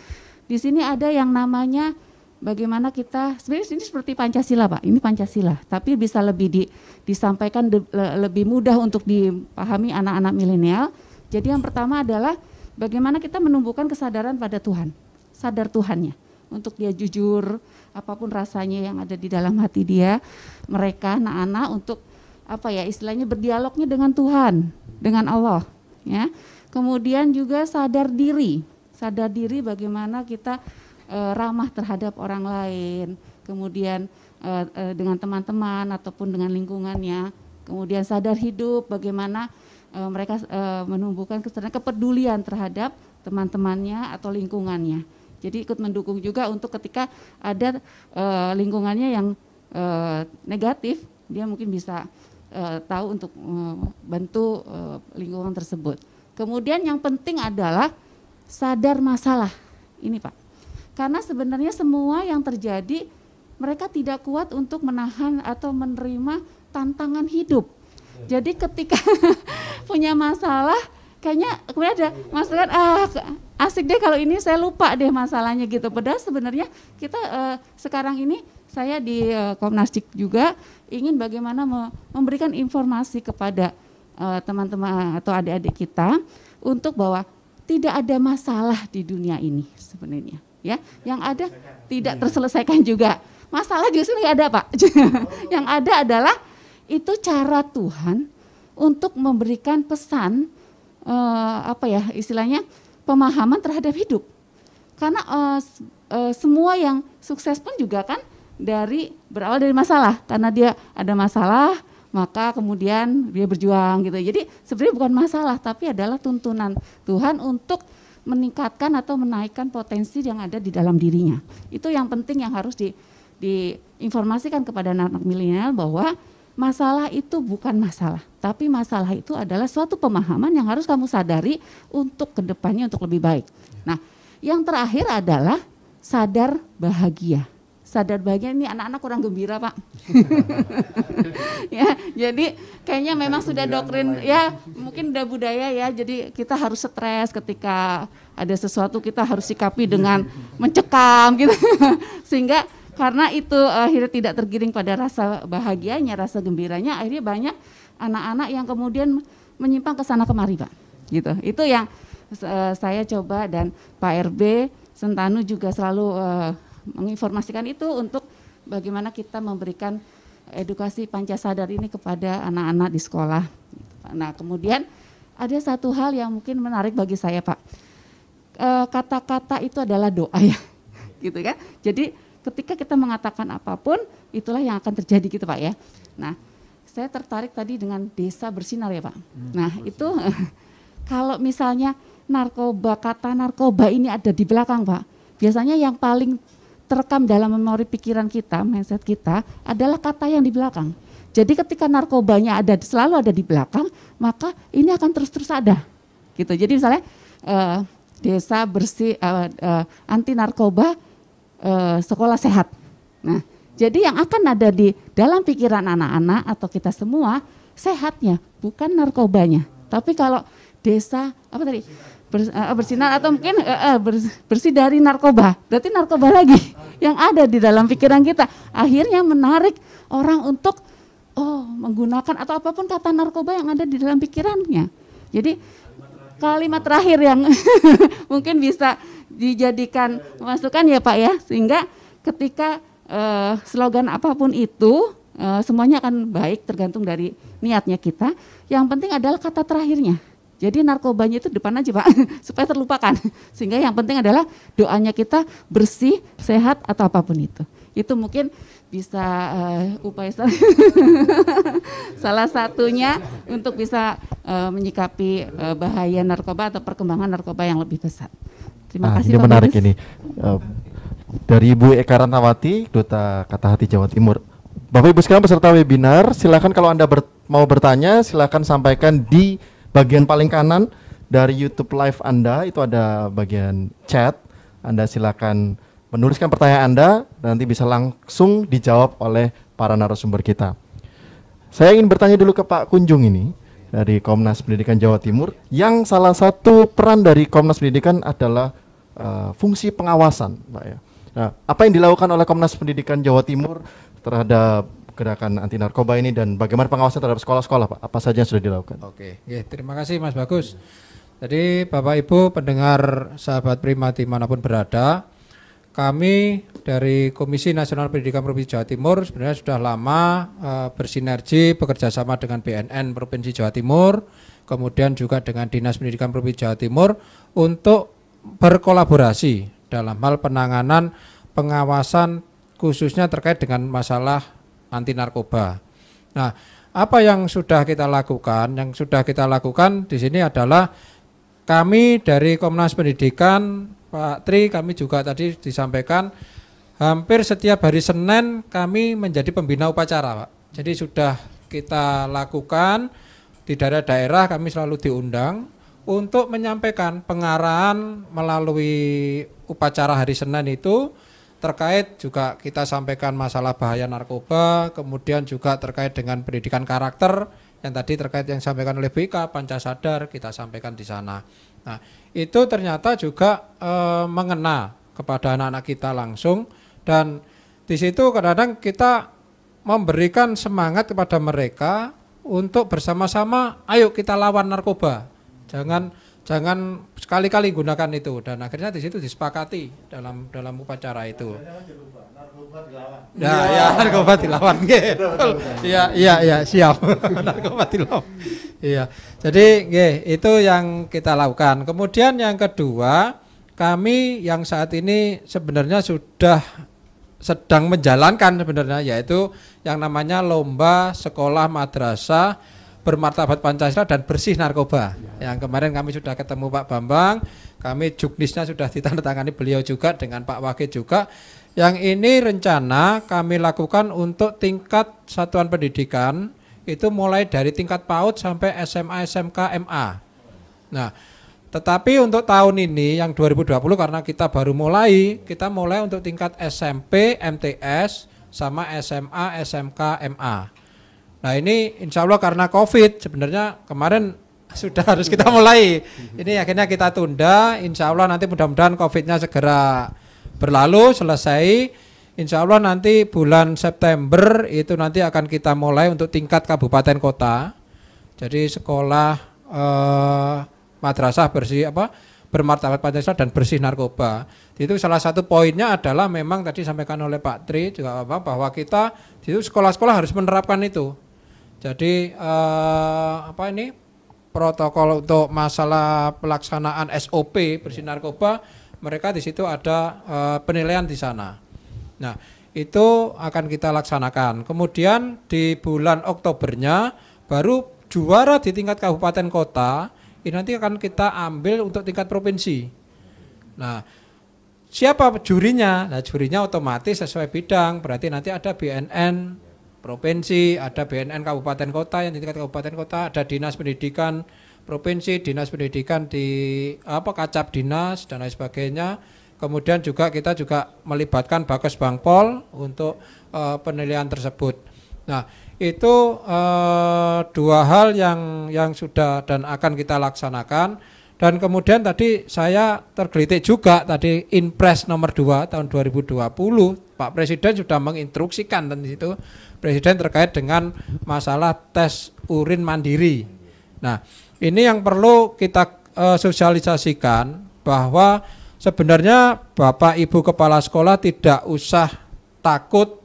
di sini ada yang namanya bagaimana kita, sebenarnya ini seperti Pancasila Pak, ini Pancasila, tapi bisa lebih disampaikan lebih mudah untuk dipahami anak-anak milenial. Jadi yang pertama adalah bagaimana kita menumbuhkan kesadaran pada Tuhan, sadar Tuhannya, untuk dia jujur, apapun rasanya yang ada di dalam hati dia, mereka anak-anak untuk istilahnya berdialognya dengan Tuhan, dengan Allah, ya. Kemudian juga sadar diri bagaimana kita ramah terhadap orang lain, kemudian dengan teman-teman ataupun dengan lingkungannya, kemudian sadar hidup bagaimana mereka menumbuhkan kesadaran kepedulian terhadap teman-temannya atau lingkungannya. Jadi ikut mendukung juga untuk ketika ada lingkungannya yang negatif, dia mungkin bisa tahu untuk bantu lingkungan tersebut. Kemudian yang penting adalah sadar masalah ini Pak. Karena sebenarnya semua yang terjadi mereka tidak kuat untuk menahan atau menerima tantangan hidup. Jadi ketika punya masalah, kayaknya kemudian ada masalah, asik deh kalau ini saya lupa deh masalahnya gitu. Padahal sebenarnya kita sekarang ini saya di Komnasdik juga ingin bagaimana memberikan informasi kepada teman-teman atau adik-adik kita untuk bahwa tidak ada masalah di dunia ini sebenarnya. Ya, yang ada tidak terselesaikan juga. Masalah justru nggak ada Pak. Yang ada adalah itu cara Tuhan untuk memberikan pesan istilahnya pemahaman terhadap hidup. Karena semua yang sukses pun juga kan berawal dari masalah, karena dia ada masalah maka kemudian dia berjuang gitu. Jadi sebenarnya bukan masalah, tapi adalah tuntunan Tuhan untuk meningkatkan atau menaikkan potensi yang ada di dalam dirinya. Itu yang penting yang harus diinformasikan kepada anak-anak milenial, bahwa masalah itu bukan masalah, tapi masalah itu adalah suatu pemahaman yang harus kamu sadari untuk kedepannya untuk lebih baik. Nah, yang terakhir adalah sadar bahagia. Sadar bahagia ini anak-anak kurang gembira, Pak. Ya, jadi kayaknya memang sudah doktrin ya, mungkin udah budaya ya. Jadi kita harus stres ketika ada sesuatu, kita harus sikapi dengan mencekam gitu. Sehingga karena itu akhirnya tidak tergiring pada rasa bahagianya, rasa gembiranya, akhirnya banyak anak-anak yang kemudian menyimpang ke sana kemari, Pak. Gitu. Itu yang saya coba, dan Pak RB Sentanu juga selalu menginformasikan itu untuk bagaimana kita memberikan edukasi Pancasadar ini kepada anak-anak di sekolah. Nah, kemudian ada satu hal yang mungkin menarik bagi saya, Pak. Kata-kata itu adalah doa ya, gitu kan. Jadi ketika kita mengatakan apapun, itulah yang akan terjadi gitu, Pak ya. Nah, saya tertarik tadi dengan desa bersinar ya, Pak. Nah, itu kalau misalnya narkoba, kata narkoba ini ada di belakang, Pak. Biasanya yang paling terekam dalam memori pikiran kita, mindset kita adalah kata yang di belakang. Jadi ketika narkobanya selalu ada di belakang, maka ini akan terus-terus ada. Gitu. Jadi misalnya desa bersih, anti narkoba, sekolah sehat. Nah, jadi yang akan ada di dalam pikiran anak-anak atau kita semua sehatnya, bukan narkobanya. Tapi kalau desa apa tadi? Bersinar atau mungkin bersih dari narkoba, berarti narkoba lagi yang ada di dalam pikiran kita, akhirnya menarik orang untuk menggunakan atau apapun kata narkoba yang ada di dalam pikirannya. Jadi kalimat terakhir yang mungkin bisa dijadikan masukan ya, Pak ya, sehingga ketika slogan apapun itu semuanya akan baik tergantung dari niatnya kita. Yang penting adalah kata terakhirnya. Jadi narkobanya itu depan aja, Pak, supaya terlupakan. Sehingga yang penting adalah doanya kita bersih, sehat atau apapun itu. Itu mungkin bisa upaya salah satunya untuk bisa menyikapi bahaya narkoba atau perkembangan narkoba yang lebih besar. Terima kasih, ini Pak menarik Dennis. ini. Dari Ibu Eka Ranawati, Duta Kata Hati Jawa Timur. Bapak Ibu sekalian peserta webinar, silakan kalau Anda mau bertanya, silakan sampaikan di bagian paling kanan dari YouTube Live Anda, itu ada bagian chat. Anda silakan menuliskan pertanyaan Anda, nanti bisa langsung dijawab oleh para narasumber kita. Saya ingin bertanya dulu ke Pak Kunjung ini, dari Komnas Pendidikan Jawa Timur, yang salah satu peran dari Komnas Pendidikan adalah fungsi pengawasan, Pak ya. Nah, apa yang dilakukan oleh Komnas Pendidikan Jawa Timur terhadap gerakan anti narkoba ini, dan bagaimana pengawasan terhadap sekolah-sekolah, Pak? Apa saja yang sudah dilakukan? Oke, terima kasih Mas Bagus. Jadi Bapak Ibu pendengar sahabat Prima dimanapun berada, kami dari Komisi Nasional Pendidikan Provinsi Jawa Timur sebenarnya sudah lama bersinergi bekerja sama dengan BNN Provinsi Jawa Timur, kemudian juga dengan Dinas Pendidikan Provinsi Jawa Timur untuk berkolaborasi dalam hal penanganan pengawasan khususnya terkait dengan masalah anti narkoba. Nah, apa yang sudah kita lakukan? Yang sudah kita lakukan di sini adalah kami dari Komnas Pendidikan, Pak Tri, kami juga tadi disampaikan hampir setiap hari Senin kami menjadi pembina upacara, Pak. Jadi sudah kita lakukan di daerah-daerah, kami selalu diundang untuk menyampaikan pengarahan melalui upacara hari Senin itu. Terkait juga kita sampaikan masalah bahaya narkoba, kemudian juga terkait dengan pendidikan karakter yang tadi terkait yang disampaikan oleh BK Pancasadar, kita sampaikan di sana. Nah, itu ternyata juga mengena kepada anak-anak kita langsung, dan di situ kadang-kadang kita memberikan semangat kepada mereka untuk bersama-sama, ayo kita lawan narkoba. Jangan sekali-kali gunakan itu, dan akhirnya di situ disepakati dalam upacara itu. Narkoba dilawan. Iya, siap. Narkoba dilawan. Iya. Jadi itu yang kita lakukan. Kemudian yang kedua, kami yang saat ini sebenarnya sudah sedang menjalankan sebenarnya, yaitu yang namanya lomba sekolah madrasah bermartabat Pancasila dan bersih narkoba. Yang kemarin kami sudah ketemu Pak Bambang, kami juknisnya sudah ditandatangani beliau juga dengan Pak Wakil juga. Yang ini rencana kami lakukan untuk tingkat satuan pendidikan itu mulai dari tingkat PAUD sampai SMA, SMK, MA. Nah, tetapi untuk tahun ini yang 2020 karena kita baru mulai, kita mulai untuk tingkat SMP, MTS, sama SMA, SMK, MA. Nah ini insya Allah karena COVID sebenarnya kemarin sudah harus kita mulai. Ini akhirnya kita tunda, insya Allah nanti mudah-mudahan COVID-nya segera berlalu, selesai. Insya Allah nanti bulan September itu nanti akan kita mulai untuk tingkat kabupaten kota. Jadi sekolah madrasah bersih bermartabat Pancasila dan bersih narkoba. Itu salah satu poinnya adalah memang tadi sampaikan oleh Pak Tri juga bahwa kita itu sekolah-sekolah harus menerapkan itu. Jadi protokol untuk masalah pelaksanaan SOP bersih narkoba, mereka di situ ada penilaian di sana. Nah, itu akan kita laksanakan. Kemudian di bulan Oktobernya baru juara di tingkat kabupaten kota. Ini nanti akan kita ambil untuk tingkat provinsi. Nah, siapa jurinya? Nah, jurinya otomatis sesuai bidang. Berarti nanti ada BNN provinsi, ada BNN kabupaten kota yang di tingkat kabupaten kota, ada dinas pendidikan provinsi, dinas pendidikan di kacap dinas dan lain sebagainya. Kemudian juga kita juga melibatkan Bakes Bangpol untuk penilaian tersebut. Nah, itu dua hal yang sudah dan akan kita laksanakan. Dan kemudian tadi saya tergelitik juga tadi Inpres nomor 2 tahun 2020 Pak Presiden sudah menginstruksikan dan itu Presiden terkait dengan masalah tes urin mandiri. Nah, ini yang perlu kita sosialisasikan bahwa sebenarnya Bapak Ibu Kepala Sekolah tidak usah takut,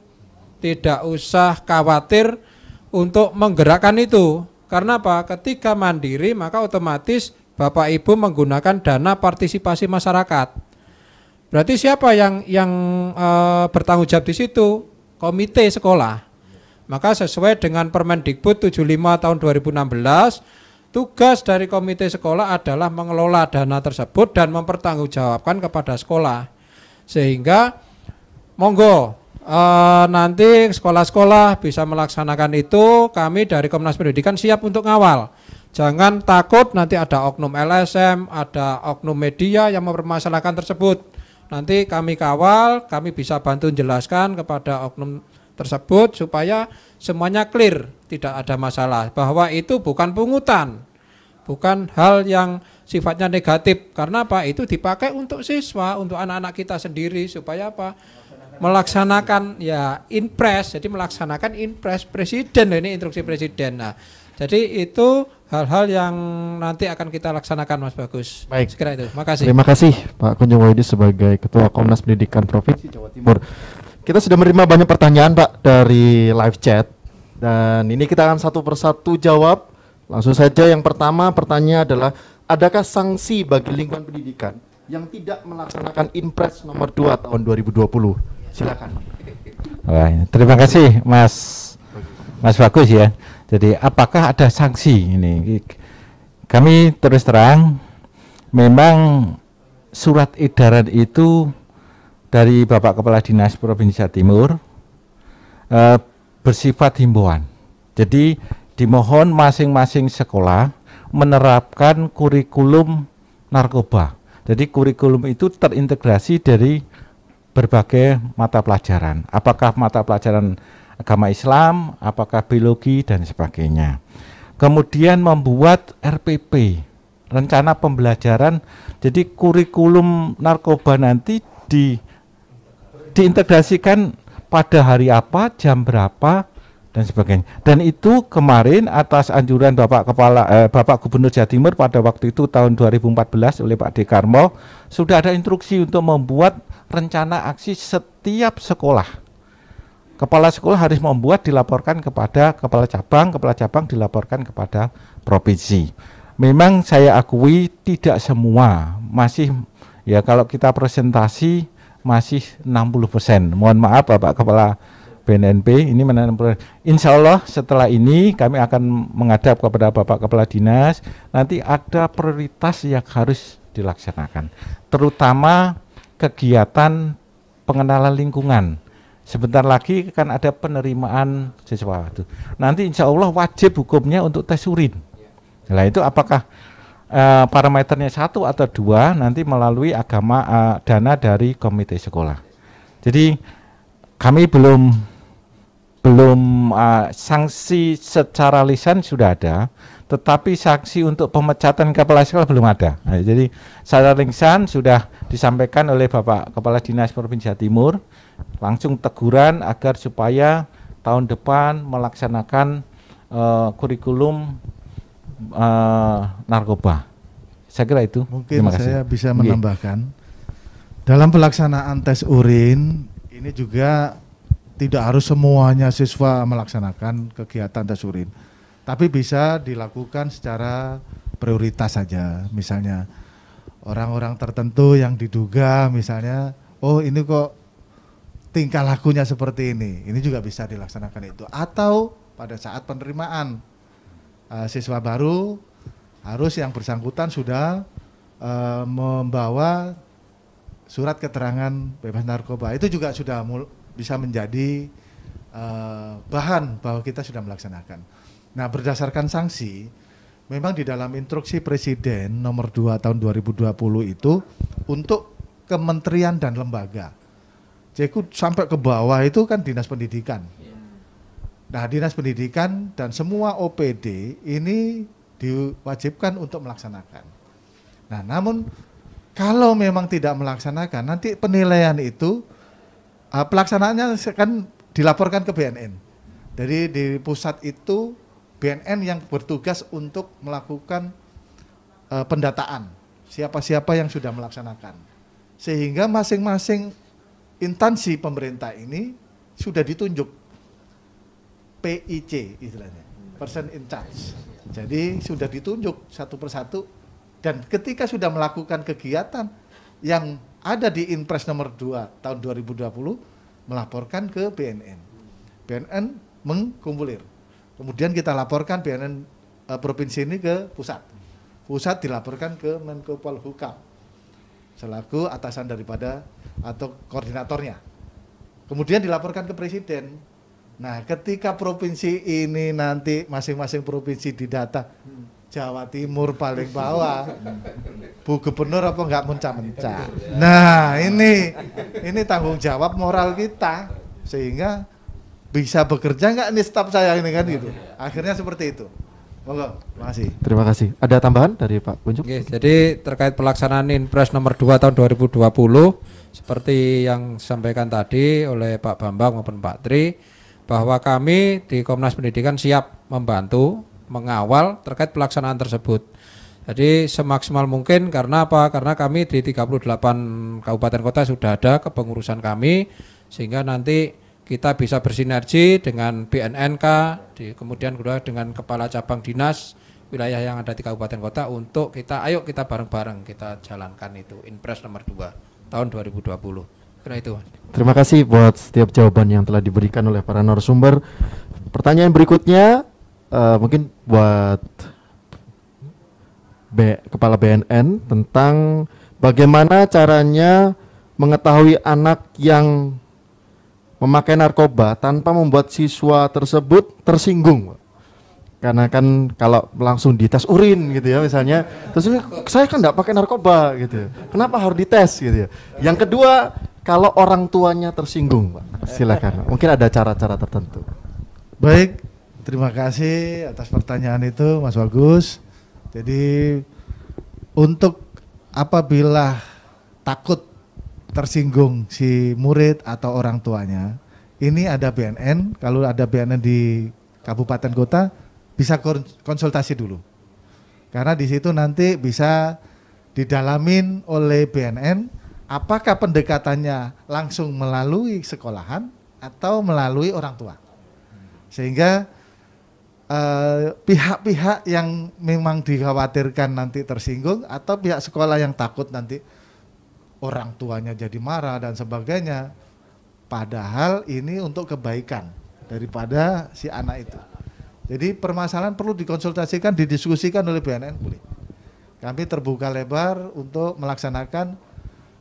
tidak usah khawatir untuk menggerakkan itu. Karena apa? Ketika mandiri maka otomatis Bapak Ibu menggunakan dana partisipasi masyarakat. Berarti siapa yang bertanggung jawab di situ? Komite sekolah. Maka sesuai dengan Permendikbud 75 tahun 2016, tugas dari komite sekolah adalah mengelola dana tersebut dan mempertanggungjawabkan kepada sekolah. Sehingga monggo nanti sekolah-sekolah bisa melaksanakan itu, kami dari Komnas Pendidikan siap untuk ngawal. Jangan takut nanti ada oknum LSM, ada oknum media yang mempermasalahkan tersebut. Nanti kami kawal, kami bisa bantu jelaskan kepada oknum tersebut supaya semuanya clear, tidak ada masalah. Bahwa itu bukan pungutan, bukan hal yang sifatnya negatif. Karena apa? Itu dipakai untuk siswa, untuk anak-anak kita sendiri supaya apa? Melaksanakan ya Inpres, jadi melaksanakan Inpres Presiden, ini instruksi Presiden. Nah, jadi itu hal-hal yang nanti akan kita laksanakan, Mas Bagus. Baik. Sekira itu. Makasih. Terima kasih Pak Kunjung Wahyudi sebagai Ketua Komnas Pendidikan Provinsi Jawa Timur. Kita sudah menerima banyak pertanyaan Pak dari live chat dan ini kita akan satu persatu jawab. Langsung saja yang pertama pertanyaan adalah adakah sanksi bagi lingkungan pendidikan yang tidak melaksanakan Inpres nomor 2 tahun 2020? Silakan. Wah, terima kasih Mas Bagus ya. Jadi apakah ada sanksi ini? Kami terus terang memang surat edaran itu dari Bapak Kepala Dinas Provinsi Jawa Timur bersifat himbauan. Jadi dimohon masing-masing sekolah menerapkan kurikulum narkoba. Jadi kurikulum itu terintegrasi dari berbagai mata pelajaran. Apakah mata pelajaran agama Islam, apakah biologi dan sebagainya. Kemudian membuat RPP, rencana pembelajaran. Jadi kurikulum narkoba nanti diintegrasikan pada hari apa, jam berapa dan sebagainya. Dan itu kemarin atas anjuran Bapak Gubernur Jawa Timur pada waktu itu tahun 2014 oleh Pak Dekarmo sudah ada instruksi untuk membuat rencana aksi setiap sekolah. Kepala sekolah harus membuat, dilaporkan kepada kepala cabang dilaporkan kepada provinsi. Memang saya akui tidak semua masih Ya kalau kita presentasi masih 60%. Mohon maaf Bapak Kepala BNNP, ini insya Allah setelah ini kami akan menghadap kepada Bapak Kepala Dinas, nanti ada prioritas yang harus dilaksanakan, terutama kegiatan pengenalan lingkungan. Sebentar lagi kan ada penerimaan sesuatu. Nanti insya Allah wajib hukumnya untuk tes urin. Nah itu apakah parameternya 1 atau 2 nanti melalui dana dari komite sekolah. Jadi kami belum sanksi secara lisan sudah ada, tetapi sanksi untuk pemecatan kepala sekolah belum ada. Nah, jadi secara lisan sudah disampaikan oleh Bapak Kepala Dinas Provinsi Jawa Timur, langsung teguran agar supaya tahun depan melaksanakan kurikulum narkoba. Saya kira itu. Mungkin saya bisa menambahkan, dalam pelaksanaan tes urin ini juga tidak harus semuanya siswa melaksanakan kegiatan tes urin, tapi bisa dilakukan secara prioritas saja. Misalnya orang-orang tertentu yang diduga misalnya, oh ini kok tingkah lakunya seperti ini juga bisa dilaksanakan itu. Atau pada saat penerimaan siswa baru harus yang bersangkutan sudah membawa surat keterangan bebas narkoba. Itu juga sudah bisa menjadi bahan bahwa kita sudah melaksanakan. Nah, berdasarkan sanksi, memang di dalam instruksi Presiden nomor 2 tahun 2020 itu untuk kementerian dan lembaga. Jadi sampai ke bawah itu kan Dinas Pendidikan. Nah, Dinas Pendidikan dan semua OPD ini diwajibkan untuk melaksanakan. Nah, namun kalau memang tidak melaksanakan, nanti penilaian itu pelaksanaannya akan dilaporkan ke BNN. Jadi di pusat itu BNN yang bertugas untuk melakukan pendataan siapa-siapa yang sudah melaksanakan. Sehingga masing-masing instansi pemerintah ini sudah ditunjuk PIC istilahnya, person in charge. Jadi sudah ditunjuk satu persatu, dan ketika sudah melakukan kegiatan yang ada di Inpres nomor 2 tahun 2020 melaporkan ke BNN. BNN mengkumpulir. Kemudian kita laporkan BNN provinsi ini ke pusat. Pusat dilaporkan ke Menko Polhukam selaku atasan daripada atau koordinatornya. Kemudian dilaporkan ke presiden. Nah, ketika provinsi ini nanti masing-masing provinsi didata, Jawa Timur paling bawah, Bu Gubernur apa enggak mencah-mencah. Nah, ini tanggung jawab moral kita, sehingga bisa bekerja enggak nih staf saya ini kan gitu. Akhirnya seperti itu. Monggo, makasih. Terima kasih. Ada tambahan dari Pak Kunjung? Oke, jadi terkait pelaksanaan Inpres nomor 2 tahun 2020 seperti yang disampaikan tadi oleh Pak Bambang maupun Pak Tri, bahwa kami di Komnas Pendidikan siap membantu mengawal terkait pelaksanaan tersebut. Jadi semaksimal mungkin, karena apa? Karena kami di 38 kabupaten kota sudah ada kepengurusan kami, sehingga nanti kita bisa bersinergi dengan BNNK, kemudian kedua dengan kepala cabang dinas wilayah yang ada di kabupaten kota untuk ayo kita bareng-bareng kita jalankan itu Inpres nomor 2 tahun 2020. Karena itu. Terima kasih buat setiap jawaban yang telah diberikan oleh para narasumber. Pertanyaan berikutnya mungkin buat Kepala BNN tentang bagaimana caranya mengetahui anak yang memakai narkoba tanpa membuat siswa tersebut tersinggung. Karena kan kalau langsung dites urin gitu ya misalnya, terus saya kan enggak pakai narkoba gitu. Kenapa harus dites gitu ya. Yang kedua, kalau orang tuanya tersinggung, Pak. Silakan. Mungkin ada cara-cara tertentu. Baik, terima kasih atas pertanyaan itu Mas Bagus. Jadi untuk apabila takut tersinggung si murid atau orang tuanya, ini ada BNN. Kalau ada BNN di kabupaten kota bisa konsultasi dulu, karena di situ nanti bisa didalamin oleh BNN apakah pendekatannya langsung melalui sekolahan atau melalui orang tua, sehingga pihak-pihak yang memang dikhawatirkan nanti tersinggung atau pihak sekolah yang takut nanti orang tuanya jadi marah dan sebagainya. Padahal ini untuk kebaikan daripada si anak itu. Jadi permasalahan perlu dikonsultasikan, didiskusikan oleh BNN boleh. Kami terbuka lebar untuk melaksanakan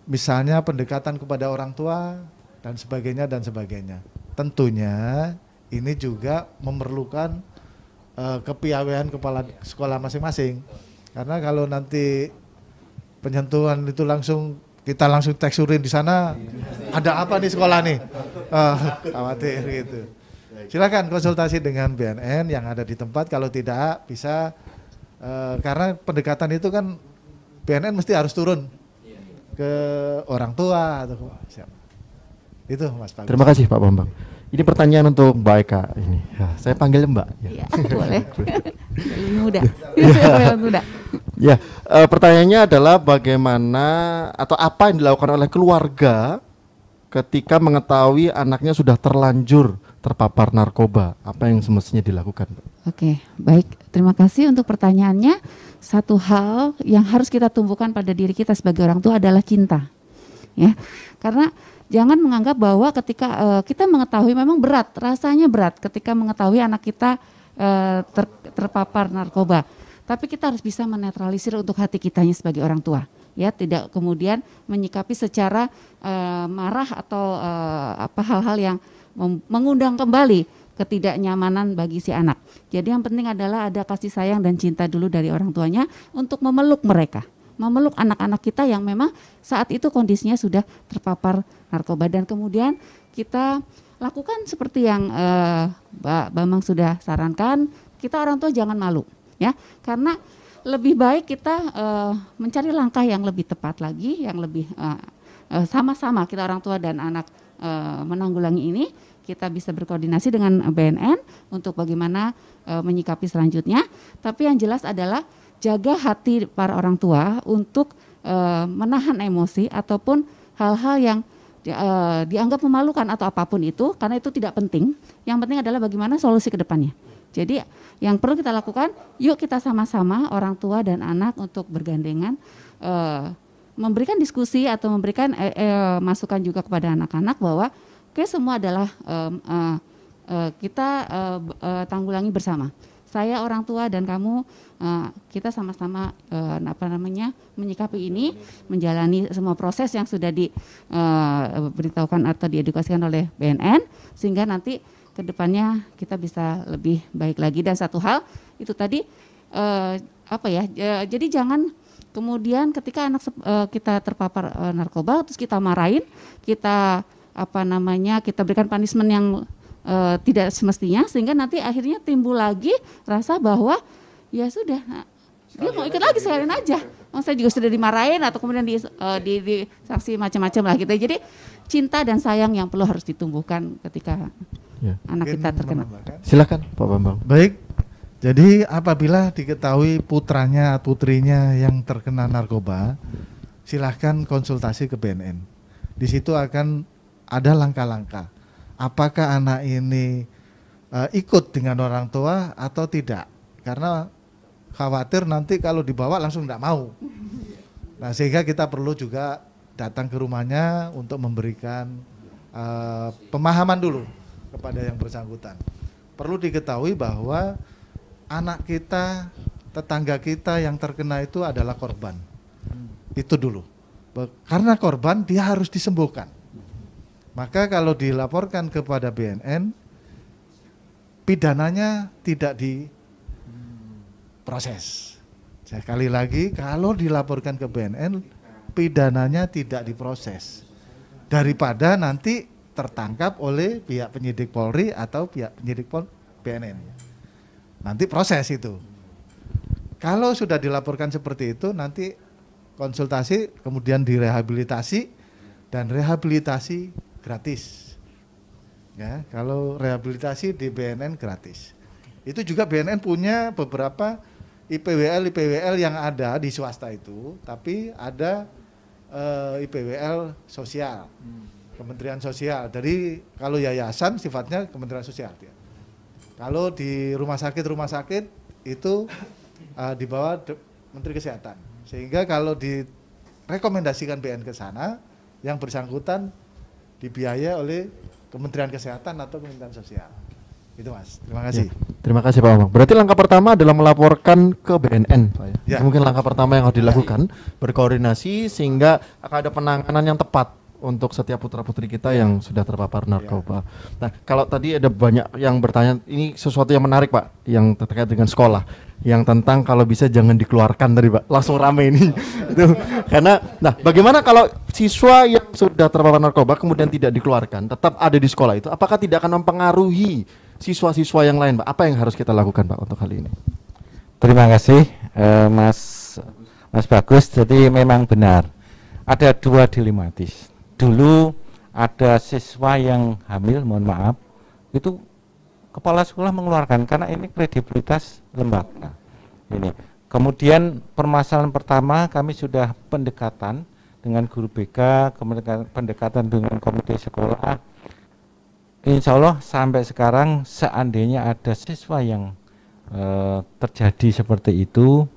misalnya pendekatan kepada orang tua dan sebagainya dan sebagainya. Tentunya ini juga memerlukan kepiawaian kepala sekolah masing-masing. Karena kalau nanti penyentuhan itu kita langsung teksturin di sana, ada apa nih sekolah nih? Khawatir gitu. Silakan konsultasi dengan BNN yang ada di tempat. Kalau tidak bisa, karena pendekatan itu kan BNN mesti harus turun ke orang tua atau siapa. Itu Mas Pak. Terima kasih Pak Bambang. Ini pertanyaan untuk Mbak Eka ini. Ya, saya panggil Mbak. Ya, boleh. Lebih muda. Lebih muda. Ya, pertanyaannya adalah bagaimana atau apa yang dilakukan oleh keluarga ketika mengetahui anaknya sudah terlanjur terpapar narkoba. Apa yang semestinya dilakukan, Pak? Oke, baik. Terima kasih untuk pertanyaannya. Satu hal yang harus kita tumbuhkan pada diri kita sebagai orang tua adalah cinta. Ya, karena jangan menganggap bahwa ketika kita mengetahui memang berat, rasanya berat ketika mengetahui anak kita terpapar narkoba. Tapi kita harus bisa menetralisir untuk hati kitanya sebagai orang tua. Ya, tidak kemudian menyikapi secara marah atau hal-hal yang mengundang kembali ketidaknyamanan bagi si anak. Jadi yang penting adalah ada kasih sayang dan cinta dulu dari orang tuanya untuk memeluk mereka. Memeluk anak-anak kita yang memang saat itu kondisinya sudah terpapar narkoba, dan kemudian kita lakukan seperti yang Mbak Bambang sudah sarankan. Kita orang tua jangan malu, ya, karena lebih baik kita mencari langkah yang lebih tepat lagi, yang lebih sama-sama kita orang tua dan anak menanggulangi ini. Kita bisa berkoordinasi dengan BNN untuk bagaimana menyikapi selanjutnya. Tapi yang jelas adalah jaga hati para orang tua untuk menahan emosi ataupun hal-hal yang dianggap memalukan atau apapun itu, karena itu tidak penting. Yang penting adalah bagaimana solusi ke depannya. Jadi yang perlu kita lakukan, yuk kita sama-sama orang tua dan anak untuk bergandengan memberikan diskusi atau memberikan masukan juga kepada anak-anak bahwa oke, semua adalah kita tanggulangi bersama. Saya orang tua dan kamu, kita sama-sama menyikapi ini, menjalani semua proses yang sudah diberitahukan atau diedukasikan oleh BNN, sehingga nanti ke depannya kita bisa lebih baik lagi. Dan satu hal itu tadi jadi jangan kemudian ketika anak kita terpapar narkoba terus kita marahin, kita kita berikan punishment yang tidak semestinya, sehingga nanti akhirnya timbul lagi rasa bahwa ya sudah, dia mau ikut lagi sekalian aja. Saya juga sudah dimarahin atau kemudian di sanksi macam-macam lah gitu. Jadi cinta dan sayang yang perlu harus ditumbuhkan ketika anak kita terkena. Silakan Pak Bambang. Baik. Jadi apabila diketahui putranya, putrinya yang terkena narkoba, silahkan konsultasi ke BNN. Di situ akan ada langkah-langkah. Apakah anak ini ikut dengan orang tua atau tidak? Karena khawatir nanti kalau dibawa langsung tidak mau. Nah, sehingga kita perlu juga datang ke rumahnya untuk memberikan pemahaman dulu kepada yang bersangkutan. Perlu diketahui bahwa anak kita, tetangga kita yang terkena itu adalah korban. Itu dulu. Karena korban dia harus disembuhkan. Maka kalau dilaporkan kepada BNN, pidananya tidak diproses. Sekali lagi, kalau dilaporkan ke BNN, pidananya tidak diproses. Daripada nanti tertangkap oleh pihak penyidik Polri atau pihak penyidik BNN. Nanti proses itu. Kalau sudah dilaporkan seperti itu, nanti konsultasi, kemudian direhabilitasi, dan rehabilitasi gratis. Ya, kalau rehabilitasi di BNN gratis. Itu juga BNN punya beberapa IPWL yang ada di swasta itu, tapi ada IPWL sosial, Kementerian Sosial. Jadi kalau yayasan sifatnya Kementerian Sosial. Ya. Kalau di rumah sakit itu di bawah Menteri Kesehatan. Sehingga kalau rekomendasikan BN ke sana, yang bersangkutan dibiayai oleh Kementerian Kesehatan atau Kementerian Sosial. Itu Mas, terima kasih. Terima kasih Pak Bambang. Berarti langkah pertama adalah melaporkan ke BNN, Pak ya. Ya. Mungkin langkah pertama yang harus dilakukan, berkoordinasi sehingga akan ada penanganan yang tepat untuk setiap putra-putri kita yang sudah terpapar narkoba. Nah, kalau tadi ada banyak yang bertanya, ini sesuatu yang menarik Pak, yang terkait dengan sekolah, yang tentang kalau bisa jangan dikeluarkan tadi Pak, langsung rame ini. Itu karena, nah bagaimana kalau siswa yang sudah terpapar narkoba kemudian tidak dikeluarkan, tetap ada di sekolah itu, apakah tidak akan mempengaruhi siswa-siswa yang lain Pak? Apa yang harus kita lakukan Pak untuk hal ini? Terima kasih Mas Bagus. Jadi memang benar ada dua dilematis. Dulu ada siswa yang hamil, mohon maaf, itu kepala sekolah mengeluarkan karena ini kredibilitas lembaga. Ini. Kemudian permasalahan pertama kami sudah pendekatan dengan guru BK, kemudian pendekatan dengan komite sekolah. Insya Allah sampai sekarang seandainya ada siswa yang terjadi seperti itu,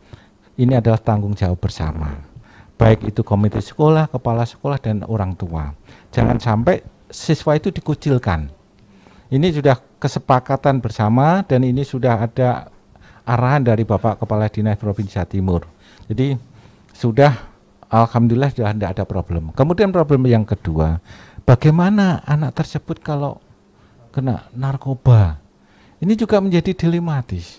ini adalah tanggung jawab bersama. Baik itu komite sekolah, kepala sekolah, dan orang tua. Jangan sampai siswa itu dikucilkan. Ini sudah kesepakatan bersama dan ini sudah ada arahan dari Bapak Kepala Dinas Provinsi Jawa Timur. Jadi sudah alhamdulillah sudah tidak ada problem. Kemudian problem yang kedua, bagaimana anak tersebut kalau kena narkoba? Ini juga menjadi dilematis.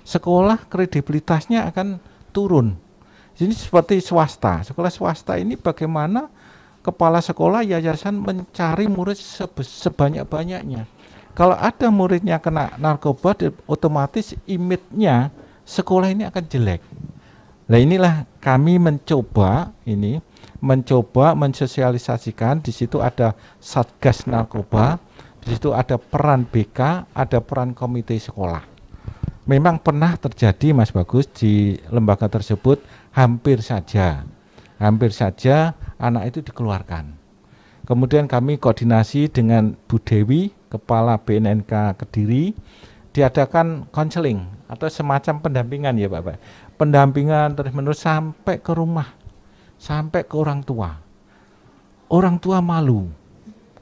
Sekolah kredibilitasnya akan turun. Ini seperti swasta, sekolah swasta ini bagaimana kepala sekolah yayasan mencari murid sebanyak-banyaknya. Kalau ada muridnya kena narkoba, otomatis image-nya sekolah ini akan jelek. Nah inilah kami mencoba mensosialisasikan. Di situ ada Satgas Narkoba, di situ ada peran BK, ada peran komite sekolah. Memang pernah terjadi Mas Bagus di lembaga tersebut, hampir saja anak itu dikeluarkan. Kemudian kami koordinasi dengan Bu Dewi, Kepala BNNK Kediri, diadakan konseling atau semacam pendampingan ya Bapak. Pendampingan terus-menerus sampai ke rumah, sampai ke orang tua. Orang tua malu,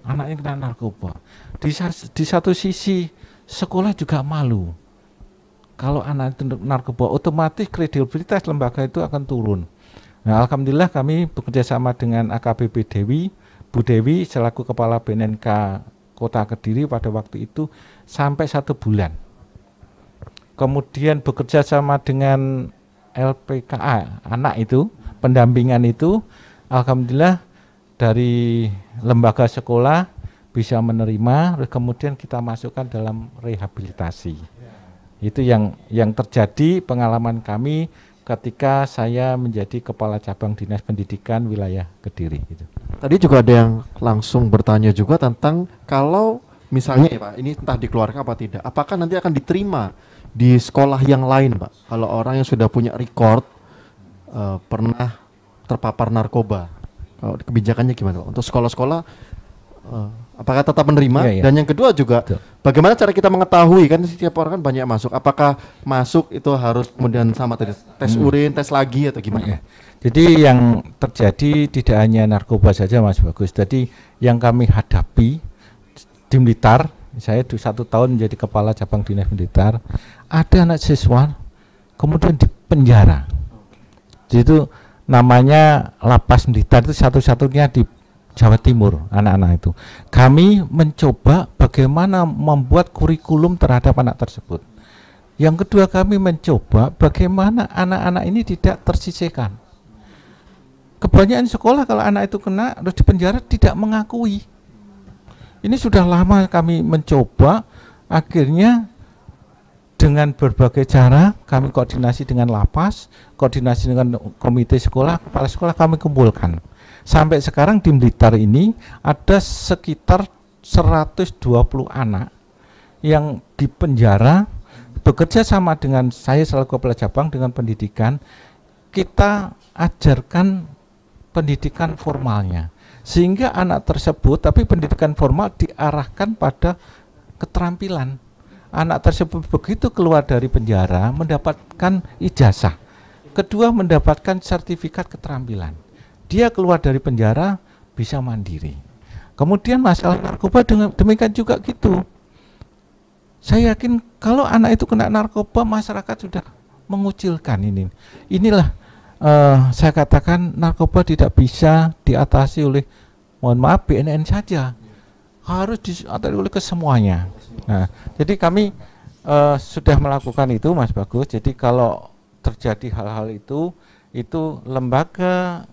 anaknya kena narkoba. Di satu sisi sekolah juga malu. Kalau anak itu narkoba, otomatis kredibilitas lembaga itu akan turun. Nah, alhamdulillah kami bekerja sama dengan AKBP Dewi, Bu Dewi selaku Kepala BNNK Kota Kediri pada waktu itu sampai 1 bulan. Kemudian bekerja sama dengan LPKA, anak itu, pendampingan itu, alhamdulillah dari lembaga sekolah bisa menerima, kemudian kita masukkan dalam rehabilitasi. Itu yang terjadi pengalaman kami ketika saya menjadi Kepala Cabang Dinas Pendidikan Wilayah Kediri. Gitu. Tadi juga ada yang langsung bertanya juga tentang kalau misalnya ya Pak, ini entah dikeluarkan apa tidak, apakah nanti akan diterima di sekolah yang lain Pak? Kalau orang yang sudah punya record pernah terpapar narkoba, kalau kebijakannya gimana Pak? Untuk sekolah-sekolah apakah tetap menerima? Dan yang kedua juga, bagaimana cara kita mengetahui, kan setiap orang kan banyak masuk, apakah masuk itu harus kemudian sama tadi tes urin, tes lagi atau gimana? Jadi yang terjadi tidak hanya narkoba saja Mas Bagus. Jadi yang kami hadapi di Blitar, saya 1 tahun menjadi Kepala Cabang Dinas Blitar, ada anak siswa kemudian di penjara. Jadi itu namanya Lapas Blitar, itu satu-satunya di Jawa Timur, anak-anak itu. Kami mencoba bagaimana membuat kurikulum terhadap anak tersebut. Yang kedua, kami mencoba bagaimana anak-anak ini tidak tersisihkan. Kebanyakan sekolah kalau anak itu kena harus dipenjara tidak mengakui. Ini sudah lama kami mencoba, akhirnya dengan berbagai cara kami koordinasi dengan lapas, koordinasi dengan komite sekolah, kepala sekolah kami kumpulkan. Sampai sekarang di Blitar ini ada sekitar 120 anak yang dipenjara, bekerja sama dengan saya selaku Kepala Cabang dengan pendidikan, kita ajarkan pendidikan formalnya. Sehingga anak tersebut, tapi pendidikan formal diarahkan pada keterampilan. Anak tersebut begitu keluar dari penjara mendapatkan ijazah. Kedua mendapatkan sertifikat keterampilan. dia keluar dari penjara bisa mandiri. Kemudian masalah narkoba demikian juga gitu. Saya yakin kalau anak itu kena narkoba, masyarakat sudah mengucilkan ini. Inilah saya katakan narkoba tidak bisa diatasi oleh, mohon maaf, BNN saja, harus diatasi oleh kesemuanya. Nah, jadi kami sudah melakukan itu, Mas Bagus. Jadi kalau terjadi hal-hal itu lembaga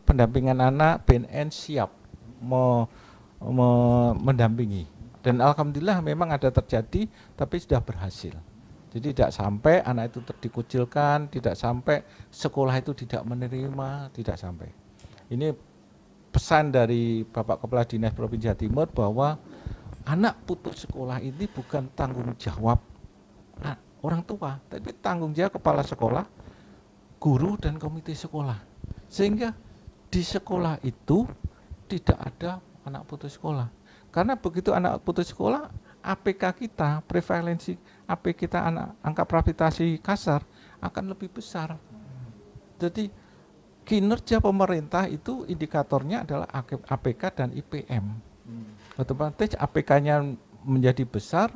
pendampingan anak BNN siap mendampingi. Dan alhamdulillah memang ada terjadi, tapi sudah berhasil. Jadi tidak sampai anak itu dikucilkan, tidak sampai sekolah itu tidak menerima, tidak sampai. Ini pesan dari Bapak Kepala Dinas Provinsi Jawa Timur bahwa anak putus sekolah ini bukan tanggung jawab orang tua, tapi tanggung jawab kepala sekolah, guru dan komite sekolah. Sehingga di sekolah itu tidak ada anak putus sekolah. Karena begitu anak putus sekolah, APK kita, prevalensi AP kita angka prestasi kasar akan lebih besar. Jadi kinerja pemerintah itu indikatornya adalah APK dan IPM. Otomatis APK-nya menjadi besar,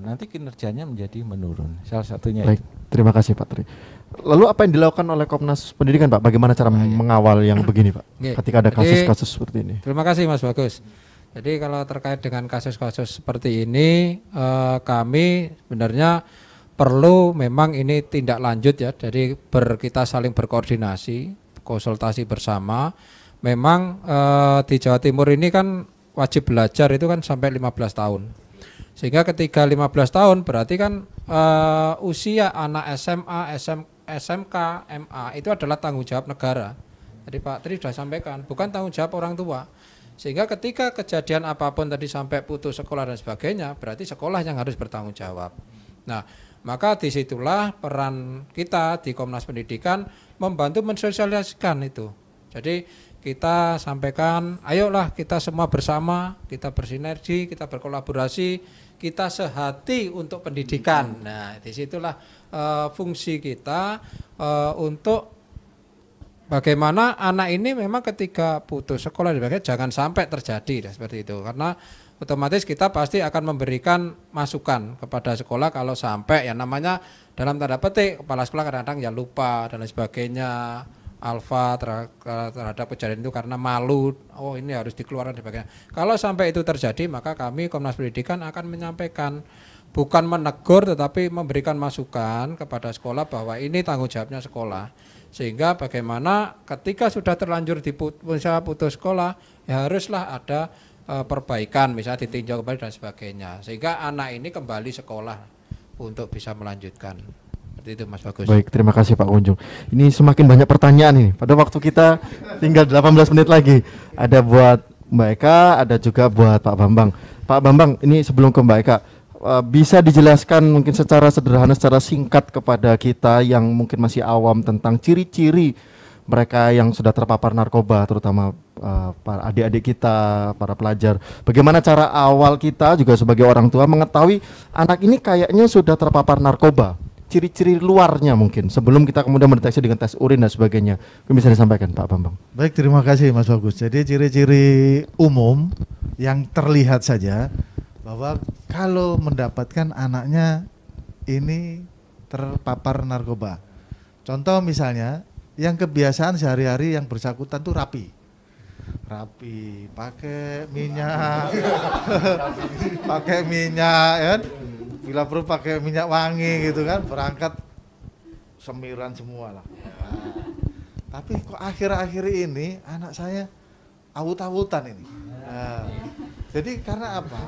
nanti kinerjanya menjadi menurun. Salah satunya. Baik, terima kasih Pak Tri. Lalu apa yang dilakukan oleh Komnas Pendidikan, Pak? Bagaimana cara mengawal yang begini, Pak? Ketika ada kasus-kasus seperti ini. Terima kasih Mas Bagus. Jadi kalau terkait dengan kasus-kasus seperti ini, kami sebenarnya perlu memang ini tindak lanjut ya. Jadi kita saling berkoordinasi, konsultasi bersama. Memang di Jawa Timur ini kan wajib belajar itu kan sampai 15 tahun. Sehingga ketika 15 tahun berarti kan usia anak SMA, SMK, MA itu adalah tanggung jawab negara. Jadi Pak Tri sudah sampaikan, bukan tanggung jawab orang tua. Sehingga ketika kejadian apapun tadi sampai putus sekolah dan sebagainya, berarti sekolah yang harus bertanggung jawab. Nah, maka disitulah peran kita di Komnas Pendidikan membantu mensosialisasikan itu. Jadi kita sampaikan, ayolah kita semua bersama, kita bersinergi, kita berkolaborasi, kita sehati untuk pendidikan. Nah, disitulah fungsi kita untuk bagaimana anak ini memang ketika putus sekolah jangan sampai terjadi seperti itu, karena otomatis kita pasti akan memberikan masukan kepada sekolah kalau sampai yang namanya dalam tanda petik kepala sekolah kadang-kadang ya lupa dan lain sebagainya, alfa terhadap kejadian itu karena malu, oh ini harus dikeluarkan dan sebagainya. Kalau sampai itu terjadi, maka kami Komnas Pendidikan akan menyampaikan, bukan menegur tetapi memberikan masukan kepada sekolah bahwa ini tanggung jawabnya sekolah. Sehingga bagaimana ketika sudah terlanjur putus sekolah, ya haruslah ada perbaikan, misalnya ditinjau kembali dan sebagainya. Sehingga anak ini kembali sekolah untuk bisa melanjutkan. Seperti itu Mas Bagus. Baik, terima kasih Pak Kunjung. Ini semakin banyak pertanyaan ini. Pada waktu kita tinggal 18 menit lagi. Ada buat Mbak Eka, ada juga buat Pak Bambang. Pak Bambang, ini sebelum ke Mbak Eka, bisa dijelaskan mungkin secara sederhana, secara singkat kepada kita yang mungkin masih awam tentang ciri-ciri mereka yang sudah terpapar narkoba, terutama para adik-adik kita, para pelajar. Bagaimana cara awal kita juga sebagai orang tua mengetahui anak ini kayaknya sudah terpapar narkoba, ciri-ciri luarnya mungkin sebelum kita kemudian mendeteksi dengan tes urin dan sebagainya. Mungkin bisa disampaikan Pak Bambang. Baik, terima kasih Mas Bagus. Jadi ciri-ciri umum yang terlihat saja bahwa kalau mendapatkan anaknya ini terpapar narkoba. Contoh misalnya yang kebiasaan sehari-hari yang bersangkutan tuh rapi, pakai minyak, pakai minyak, kan? Bila perlu pakai minyak wangi gitu kan, berangkat semiran semua lah. Nah, tapi kok akhir-akhir ini anak saya awut-awutan ini. Nah, jadi karena apa?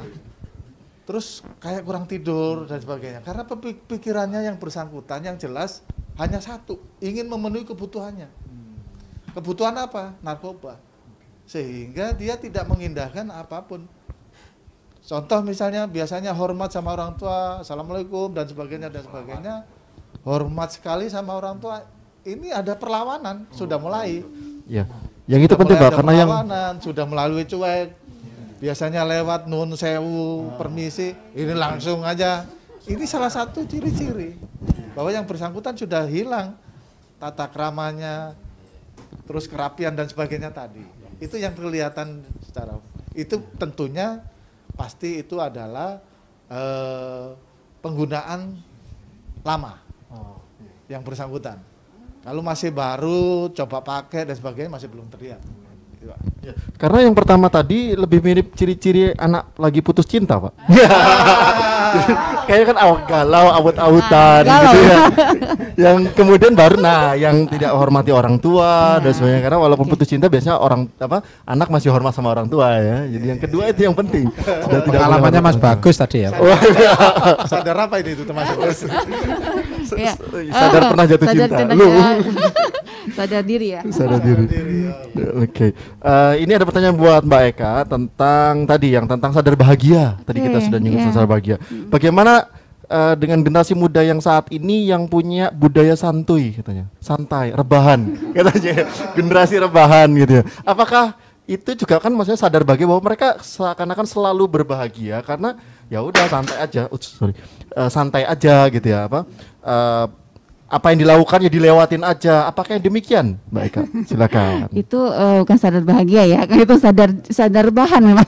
Terus kayak kurang tidur dan sebagainya. Karena pikirannya yang bersangkutan yang jelas hanya satu, ingin memenuhi kebutuhannya. Kebutuhan apa? Narkoba. Sehingga dia tidak mengindahkan apapun. Contoh misalnya biasanya hormat sama orang tua, assalamualaikum dan sebagainya dan sebagainya. Hormat sekali sama orang tua. Ini ada perlawanan, sudah mulai. Ya. Yang itu penting Pak, karena yang sudah melalui cuek. Biasanya lewat nun sewu, permisi, ini langsung aja. Ini salah satu ciri-ciri bahwa yang bersangkutan sudah hilang tata kramanya, terus kerapian dan sebagainya tadi. Itu yang kelihatan secara itu tentunya pasti itu adalah penggunaan lama yang bersangkutan. Kalau masih baru coba pakai dan sebagainya masih belum terlihat. Gitu, Pak. Ya, karena yang pertama tadi lebih mirip ciri-ciri anak lagi putus cinta, Pak. Kayaknya kan galau, awut-awutan gitu ya. Yang kemudian baru yang tidak hormati orang tua dan sebagainya. Karena walaupun putus cinta biasanya anak masih hormat sama orang tua ya. Jadi yang kedua itu yang penting. Sudah tidak Pengalamannya Mas Bagus tadi ya. Sadar apa ini itu termasuk? Sadar pernah jatuh cinta. Sadar diri ya. Sadar diri. Oke. Ini ada pertanyaan buat Mbak Eka tentang sadar bahagia. Tadi kita sudah nyinggung sadar bahagia. Bagaimana dengan generasi muda yang saat ini yang punya budaya santuy katanya, santai, rebahan katanya, generasi rebahan gitu ya. Apakah itu juga kan maksudnya sadar bahagia bahwa mereka seakan-akan selalu berbahagia karena ya udah santai aja, santai aja gitu ya apa yang dilakukan ya dilewatin aja. Apakah yang demikian, Mbak Eka? Silakan. Itu bukan sadar bahagia ya, itu sadar bahan memang.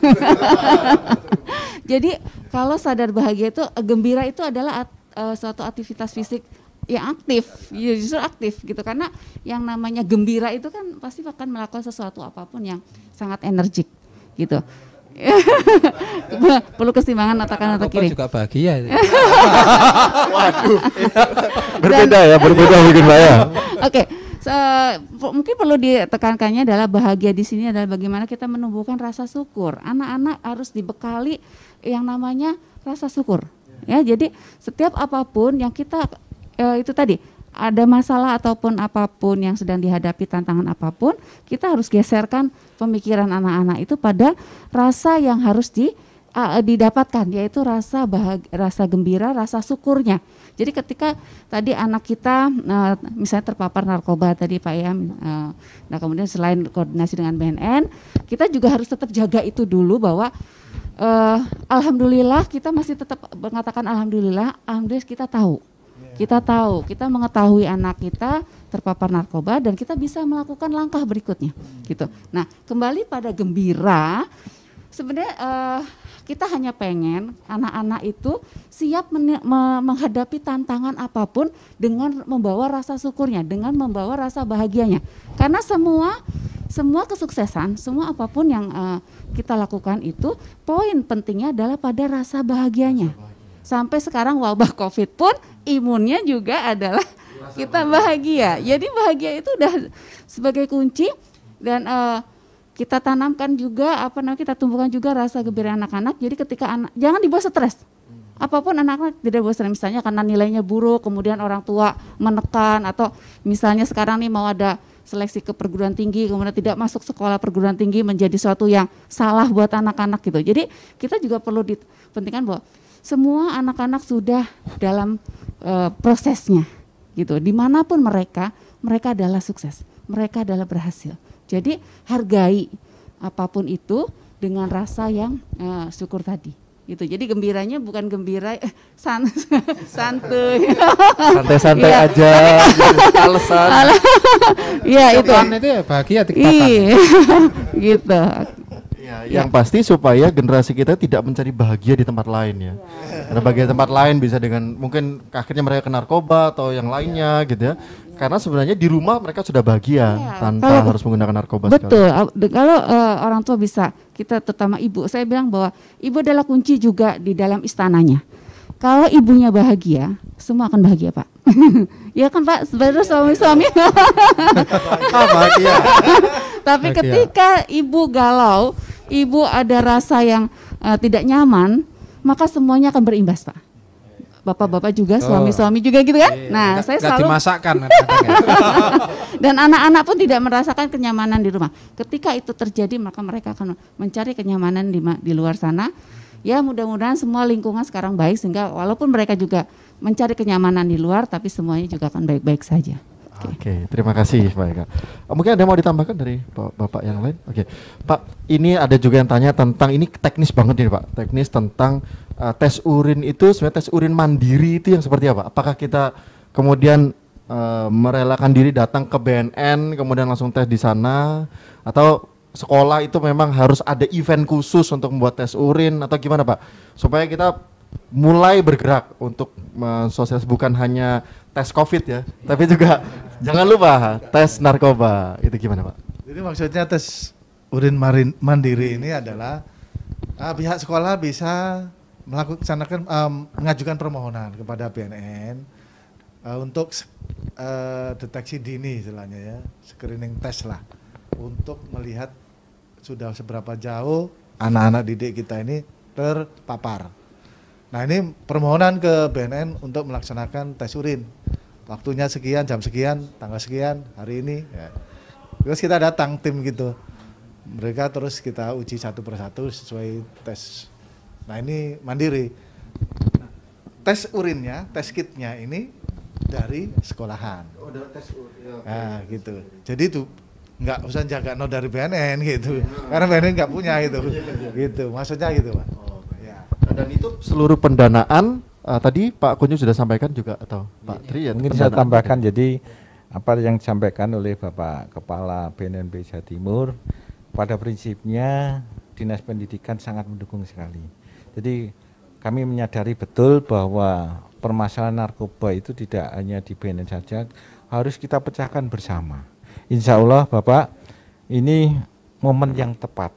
Jadi kalau sadar bahagia itu gembira itu adalah suatu aktivitas fisik yang aktif, ya justru aktif gitu, karena yang namanya gembira itu kan pasti akan melakukan sesuatu apapun yang sangat energik gitu. Perlu keseimbangan otak kanan atau kiri. Juga bahagia. Waduh. berbeda mungkin Mbak ya. Oke. Mungkin perlu ditekankannya adalah bahagia di sini adalah bagaimana kita menumbuhkan rasa syukur. Anak-anak harus dibekali yang namanya rasa syukur. Ya, jadi setiap apapun yang kita itu tadi ada masalah ataupun apapun yang sedang dihadapi, tantangan apapun, kita harus geserkan pemikiran anak-anak itu pada rasa yang harus didapatkan, yaitu rasa gembira, rasa syukurnya. Jadi ketika tadi anak kita misalnya terpapar narkoba tadi Pak ya, nah kemudian selain koordinasi dengan BNN, kita juga harus tetap jaga itu dulu bahwa alhamdulillah kita masih tetap mengatakan alhamdulillah kita tahu. Kita mengetahui anak kita terpapar narkoba dan kita bisa melakukan langkah berikutnya gitu. Nah, kembali pada gembira, sebenarnya kita hanya pengen anak-anak itu siap menghadapi tantangan apapun dengan membawa rasa syukurnya, dengan membawa rasa bahagianya. Karena semua kesuksesan, semua apapun yang kita lakukan itu poin pentingnya adalah pada rasa bahagianya. Sampai sekarang wabah COVID pun imunnya juga adalah kita bahagia. Jadi bahagia itu udah sebagai kunci dan kita tanamkan juga kita tumbuhkan juga rasa gembira anak-anak. Jadi ketika jangan dibawa stres. Apapun anak-anak tidak dibawa stres, misalnya karena nilainya buruk, kemudian orang tua menekan, atau misalnya sekarang nih mau ada seleksi ke perguruan tinggi, kemudian tidak masuk sekolah perguruan tinggi menjadi suatu yang salah buat anak-anak gitu. Jadi kita juga perlu dipentingkan bahwa semua anak-anak sudah dalam prosesnya gitu. Dimanapun mereka adalah sukses, mereka adalah berhasil. Jadi hargai apapun itu dengan rasa yang syukur tadi. Gitu. Jadi gembiranya bukan gembira santuy. Santai-santai aja, alasan. Iya itu ya bahagia gitu. Yang pasti supaya generasi kita tidak mencari bahagia di tempat lain ya. Karena bahagia di tempat lain bisa dengan mungkin akhirnya mereka ke narkoba atau yang lainnya gitu ya. Karena sebenarnya di rumah mereka sudah bahagia tanpa harus menggunakan narkoba. Betul. Kalau orang tua bisa, kita terutama ibu, saya bilang bahwa ibu adalah kunci juga di dalam istananya. Kalau ibunya bahagia, semua akan bahagia Pak. Ya kan Pak, sebenarnya suami-suami. Bahagia. Tapi ketika ibu galau, ibu ada rasa yang tidak nyaman, maka semuanya akan berimbas Pak. Bapak-bapak juga, suami-suami juga gitu kan. Nah, saya selalu dimasakkan. Dan anak-anak pun tidak merasakan kenyamanan di rumah. Ketika itu terjadi, maka mereka akan mencari kenyamanan di luar sana. Ya, mudah-mudahan semua lingkungan sekarang baik sehingga walaupun mereka juga mencari kenyamanan di luar, tapi semuanya juga akan baik-baik saja. Oke, terima kasih Pak Eka. Mungkin ada yang mau ditambahkan dari Bapak yang lain? Oke, Pak, ini ada juga yang tanya tentang, ini teknis banget nih Pak, teknis tentang tes urin itu sebenarnya tes urin mandiri itu yang seperti apa? Apakah kita kemudian merelakan diri datang ke BNN kemudian langsung tes di sana, atau sekolah itu memang harus ada event khusus untuk membuat tes urin, atau gimana Pak? Supaya kita mulai bergerak untuk sosial, bukan hanya tes COVID ya, tapi juga jangan lupa tes narkoba. Itu gimana Pak? Jadi maksudnya tes urin mandiri ini adalah pihak sekolah bisa mengajukan permohonan kepada BNN untuk deteksi dini istilahnya ya, screening test lah, untuk melihat sudah seberapa jauh anak-anak didik kita ini terpapar. Nah ini permohonan ke BNN untuk melaksanakan tes urin, waktunya sekian, jam sekian, tanggal sekian, hari ini ya. Terus kita datang tim gitu, mereka terus kita uji satu persatu sesuai tes. Nah ini mandiri. Tes urinnya, tes kitnya ini dari sekolahan. Oh, dari tes urin. Nah gitu. Jadi itu nggak usah jaga dari BNN gitu, karena BNN nggak punya gitu. Gitu, maksudnya gitu Pak. Oh, ya. Dan itu seluruh pendanaan tadi Pak Kunjung sudah sampaikan juga, atau Pak Tri ya? Mungkin saya tambahkan, jadi apa yang disampaikan oleh Bapak Kepala BNNP Jawa Timur, pada prinsipnya Dinas Pendidikan sangat mendukung sekali. Jadi kami menyadari betul bahwa permasalahan narkoba itu tidak hanya di BNN saja, harus kita pecahkan bersama. Insya Allah Bapak, ini momen yang tepat.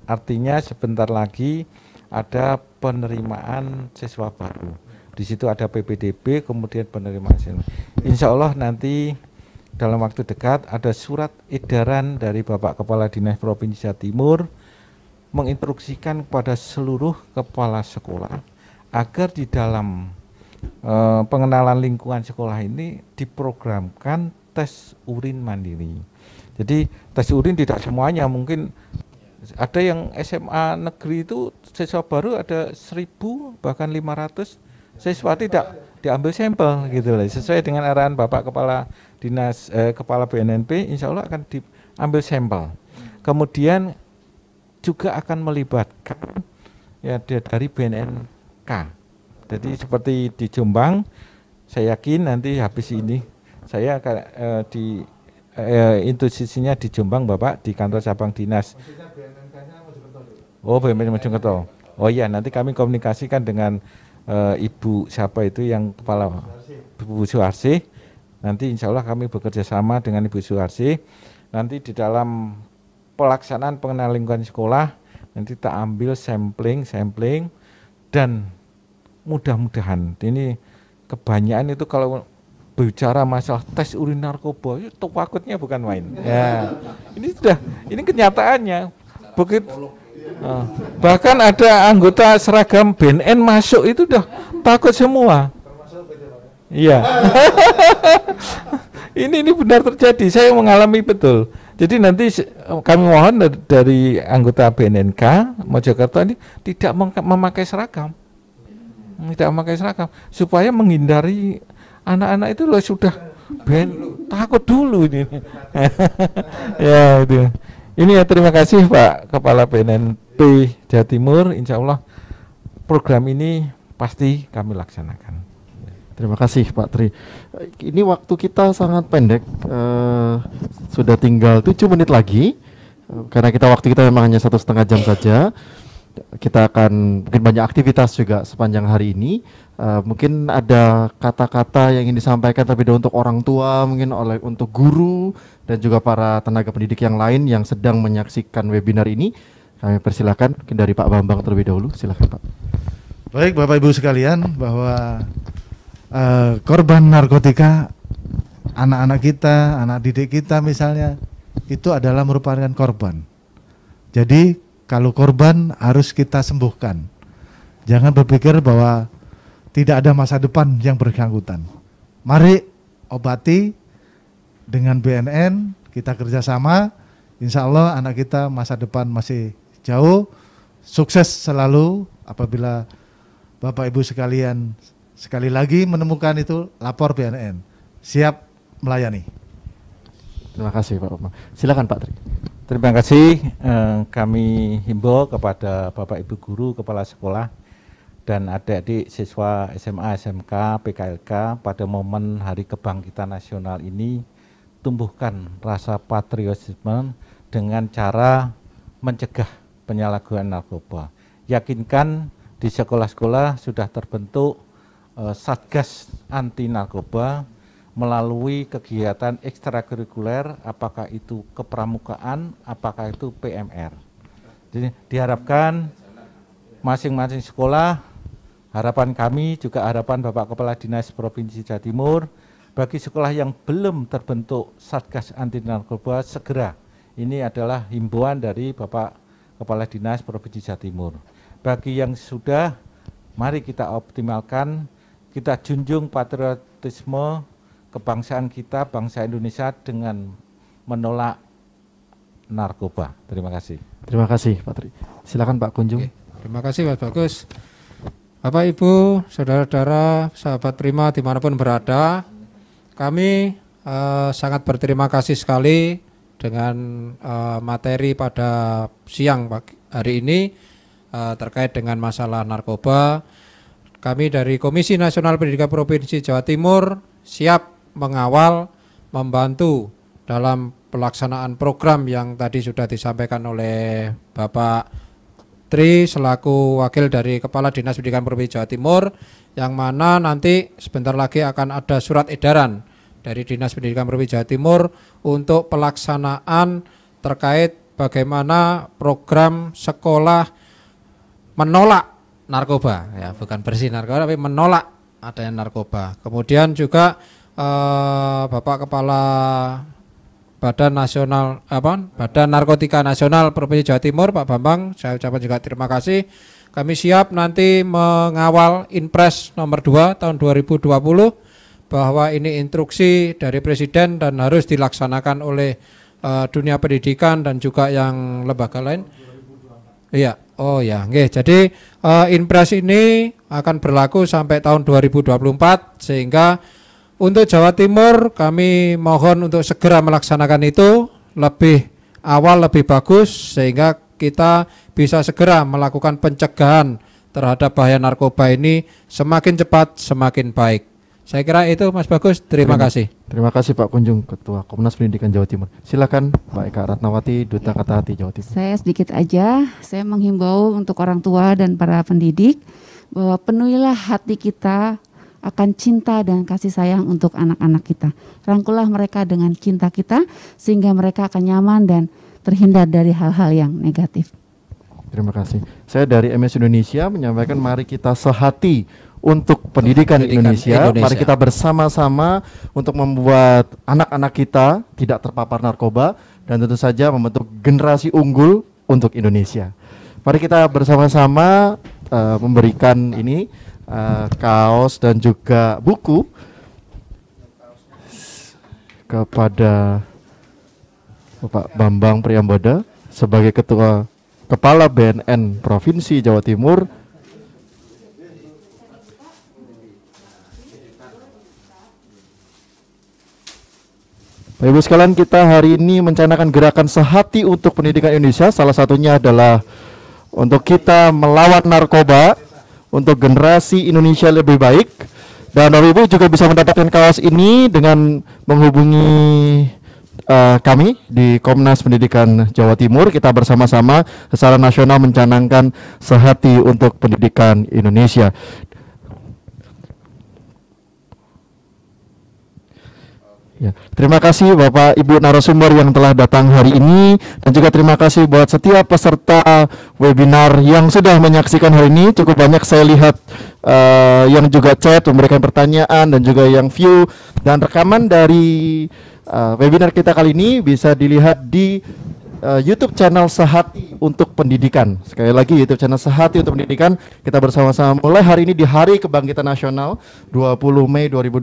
Artinya sebentar lagi ada penerimaan siswa baru. Di situ ada PPDB, kemudian penerimaan siswa. Insya Allah nanti dalam waktu dekat ada surat edaran dari Bapak Kepala Dinas Provinsi Jawa Timur menginstruksikan kepada seluruh kepala sekolah agar di dalam pengenalan lingkungan sekolah ini diprogramkan tes urin mandiri. Jadi tes urin tidak semuanya, mungkin ada yang SMA negeri itu siswa baru ada 1000 bahkan 500 siswa tidak diambil sampel gitu loh. Sesuai dengan arahan Bapak Kepala Dinas Kepala BNNP, insya Allah akan diambil sampel. Kemudian juga akan melibatkan ya dari BNNK. Jadi seperti di Jombang, saya yakin nanti habis ini saya akan di institusinya di Jombang Bapak, di kantor cabang dinas. Oh, BNN Mojokerto. Oh iya, nanti kami komunikasikan dengan Ibu siapa itu yang kepala Ibu Suharsi. Nanti insya Allah kami bekerja sama dengan Ibu Suharsi. Nanti di dalam pelaksanaan pengenalan lingkungan sekolah nanti kita ambil sampling dan mudah-mudahan ini kebanyakan itu kalau bicara masalah tes urin narkoba itu takutnya bukan main. Ya, ini kenyataannya begitu. Bahkan ada anggota seragam BNN masuk itu udah takut semua. Iya. ini benar terjadi, saya mengalami betul. Jadi nanti kami mohon dari anggota BNNK Mojokerto ini tidak memakai seragam. Tidak memakai seragam supaya menghindari anak-anak itu loh sudah takut dulu ini. Ya itu. Ini ya, terima kasih Pak Kepala BNNP Jawa Timur. Insya Allah program ini pasti kami laksanakan. Terima kasih Pak Tri. Ini waktu kita sangat pendek, sudah tinggal 7 menit lagi. Karena waktu kita memang hanya 1,5 jam saja. Kita akan mungkin banyak aktivitas juga sepanjang hari ini. Mungkin ada kata-kata yang ingin disampaikan tapi untuk orang tua, mungkin untuk guru dan juga para tenaga pendidik yang lain yang sedang menyaksikan webinar ini. Kami persilakan mungkin dari Pak Bambang terlebih dahulu. Silakan Pak. Baik Bapak Ibu sekalian, bahwa korban narkotika, anak-anak kita, anak didik kita misalnya, itu adalah merupakan korban. Jadi kalau korban harus kita sembuhkan. Jangan berpikir bahwa tidak ada masa depan yang bersangkutan. Mari obati dengan BNN, kita kerjasama, insya Allah anak kita masa depan masih jauh, sukses selalu. Apabila Bapak Ibu sekalian sekali lagi menemukan itu, lapor BNN, siap melayani. Terima kasih Pak Bambang. Silakan Pak Tri. Terima kasih. Kami himbau kepada Bapak Ibu guru, kepala sekolah, dan adik-adik siswa SMA, SMK, PKLK pada momen Hari Kebangkitan Nasional ini tumbuhkan rasa patriotisme dengan cara mencegah penyalahgunaan narkoba. Yakinkan di sekolah-sekolah sudah terbentuk Satgas anti narkoba melalui kegiatan ekstrakurikuler, apakah itu kepramukaan, apakah itu PMR. Jadi diharapkan masing-masing sekolah, harapan kami juga harapan Bapak Kepala Dinas Provinsi Jawa Timur, bagi sekolah yang belum terbentuk Satgas anti narkoba segera. Ini adalah himbauan dari Bapak Kepala Dinas Provinsi Jawa Timur. Bagi yang sudah, mari kita optimalkan, kita junjung patriotisme kebangsaan kita, bangsa Indonesia dengan menolak narkoba. Terima kasih. Terima kasih Pak Tri. Silakan Pak Kunjung. Oke, terima kasih Mas Bagus. Bapak Ibu, saudara-saudara, sahabat Prima dimanapun berada, kami sangat berterima kasih sekali dengan materi pada siang hari ini terkait dengan masalah narkoba. Kami dari Komisi Nasional Pendidikan Provinsi Jawa Timur siap mengawal, membantu dalam pelaksanaan program yang tadi sudah disampaikan oleh Bapak Tri selaku wakil dari Kepala Dinas Pendidikan Provinsi Jawa Timur, yang mana nanti sebentar lagi akan ada surat edaran dari Dinas Pendidikan Provinsi Jawa Timur untuk pelaksanaan terkait bagaimana program sekolah menolak narkoba, ya bukan bersih narkoba tapi menolak adanya narkoba. Kemudian juga Bapak Kepala Badan Narkotika Nasional Provinsi Jawa Timur, Pak Bambang, saya ucapkan juga terima kasih. Kami siap nanti mengawal Inpres nomor 2 tahun 2020 bahwa ini instruksi dari Presiden dan harus dilaksanakan oleh dunia pendidikan dan juga yang lembaga lain. Iya, oh ya, nggih. Jadi Inpres ini akan berlaku sampai tahun 2024 sehingga untuk Jawa Timur kami mohon untuk segera melaksanakan itu lebih awal lebih bagus sehingga kita bisa segera melakukan pencegahan terhadap bahaya narkoba ini semakin cepat semakin baik. Saya kira itu Mas Bagus, terima kasih. Terima kasih Pak Kunjung, Ketua Komnas Pendidikan Jawa Timur. Silakan Pak Eka Ratnawati, Duta Kata Hati Jawa Timur. Saya sedikit aja, saya menghimbau untuk orang tua dan para pendidik bahwa penuhilah hati kita akan cinta dan kasih sayang untuk anak-anak kita. Rangkulah mereka dengan cinta kita sehingga mereka akan nyaman dan terhindar dari hal-hal yang negatif. Terima kasih. Saya dari MS Indonesia menyampaikan mari kita sehati untuk pendidikan Indonesia. Mari kita bersama-sama untuk membuat anak-anak kita tidak terpapar narkoba dan tentu saja membentuk generasi unggul untuk Indonesia. Mari kita bersama-sama memberikan ini kaos dan juga buku kepada Bapak Bambang Priamboda sebagai Ketua Kepala BNN Provinsi Jawa Timur. Bapak Ibu sekalian, kita hari ini mencanangkan gerakan sehati untuk pendidikan Indonesia. Salah satunya adalah untuk kita melawan narkoba, untuk generasi Indonesia lebih baik. Dan Bapak Ibu juga bisa mendapatkan kaos ini dengan menghubungi kami di Komnas Pendidikan Jawa Timur. Kita bersama-sama secara nasional mencanangkan sehati untuk pendidikan Indonesia. Ya, terima kasih Bapak Ibu narasumber yang telah datang hari ini, dan juga terima kasih buat setiap peserta webinar yang sudah menyaksikan hari ini. Cukup banyak saya lihat yang juga chat memberikan pertanyaan dan juga yang view, dan rekaman dari webinar kita kali ini bisa dilihat di YouTube channel Sehati untuk Pendidikan. Sekali lagi YouTube channel Sehati untuk Pendidikan. Kita bersama-sama mulai hari ini di Hari Kebangkitan Nasional 20 Mei 2020.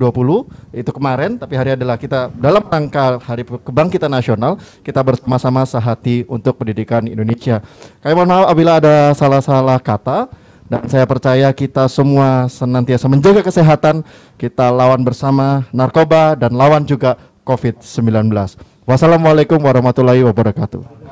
Itu kemarin, tapi hari adalah kita dalam rangka Hari Kebangkitan Nasional, kita bersama-sama Sehati untuk Pendidikan Indonesia. Kami mohon maaf apabila ada salah-salah kata, dan saya percaya kita semua senantiasa menjaga kesehatan. Kita lawan bersama narkoba dan lawan juga COVID-19. Wassalamualaikum warahmatullahi wabarakatuh.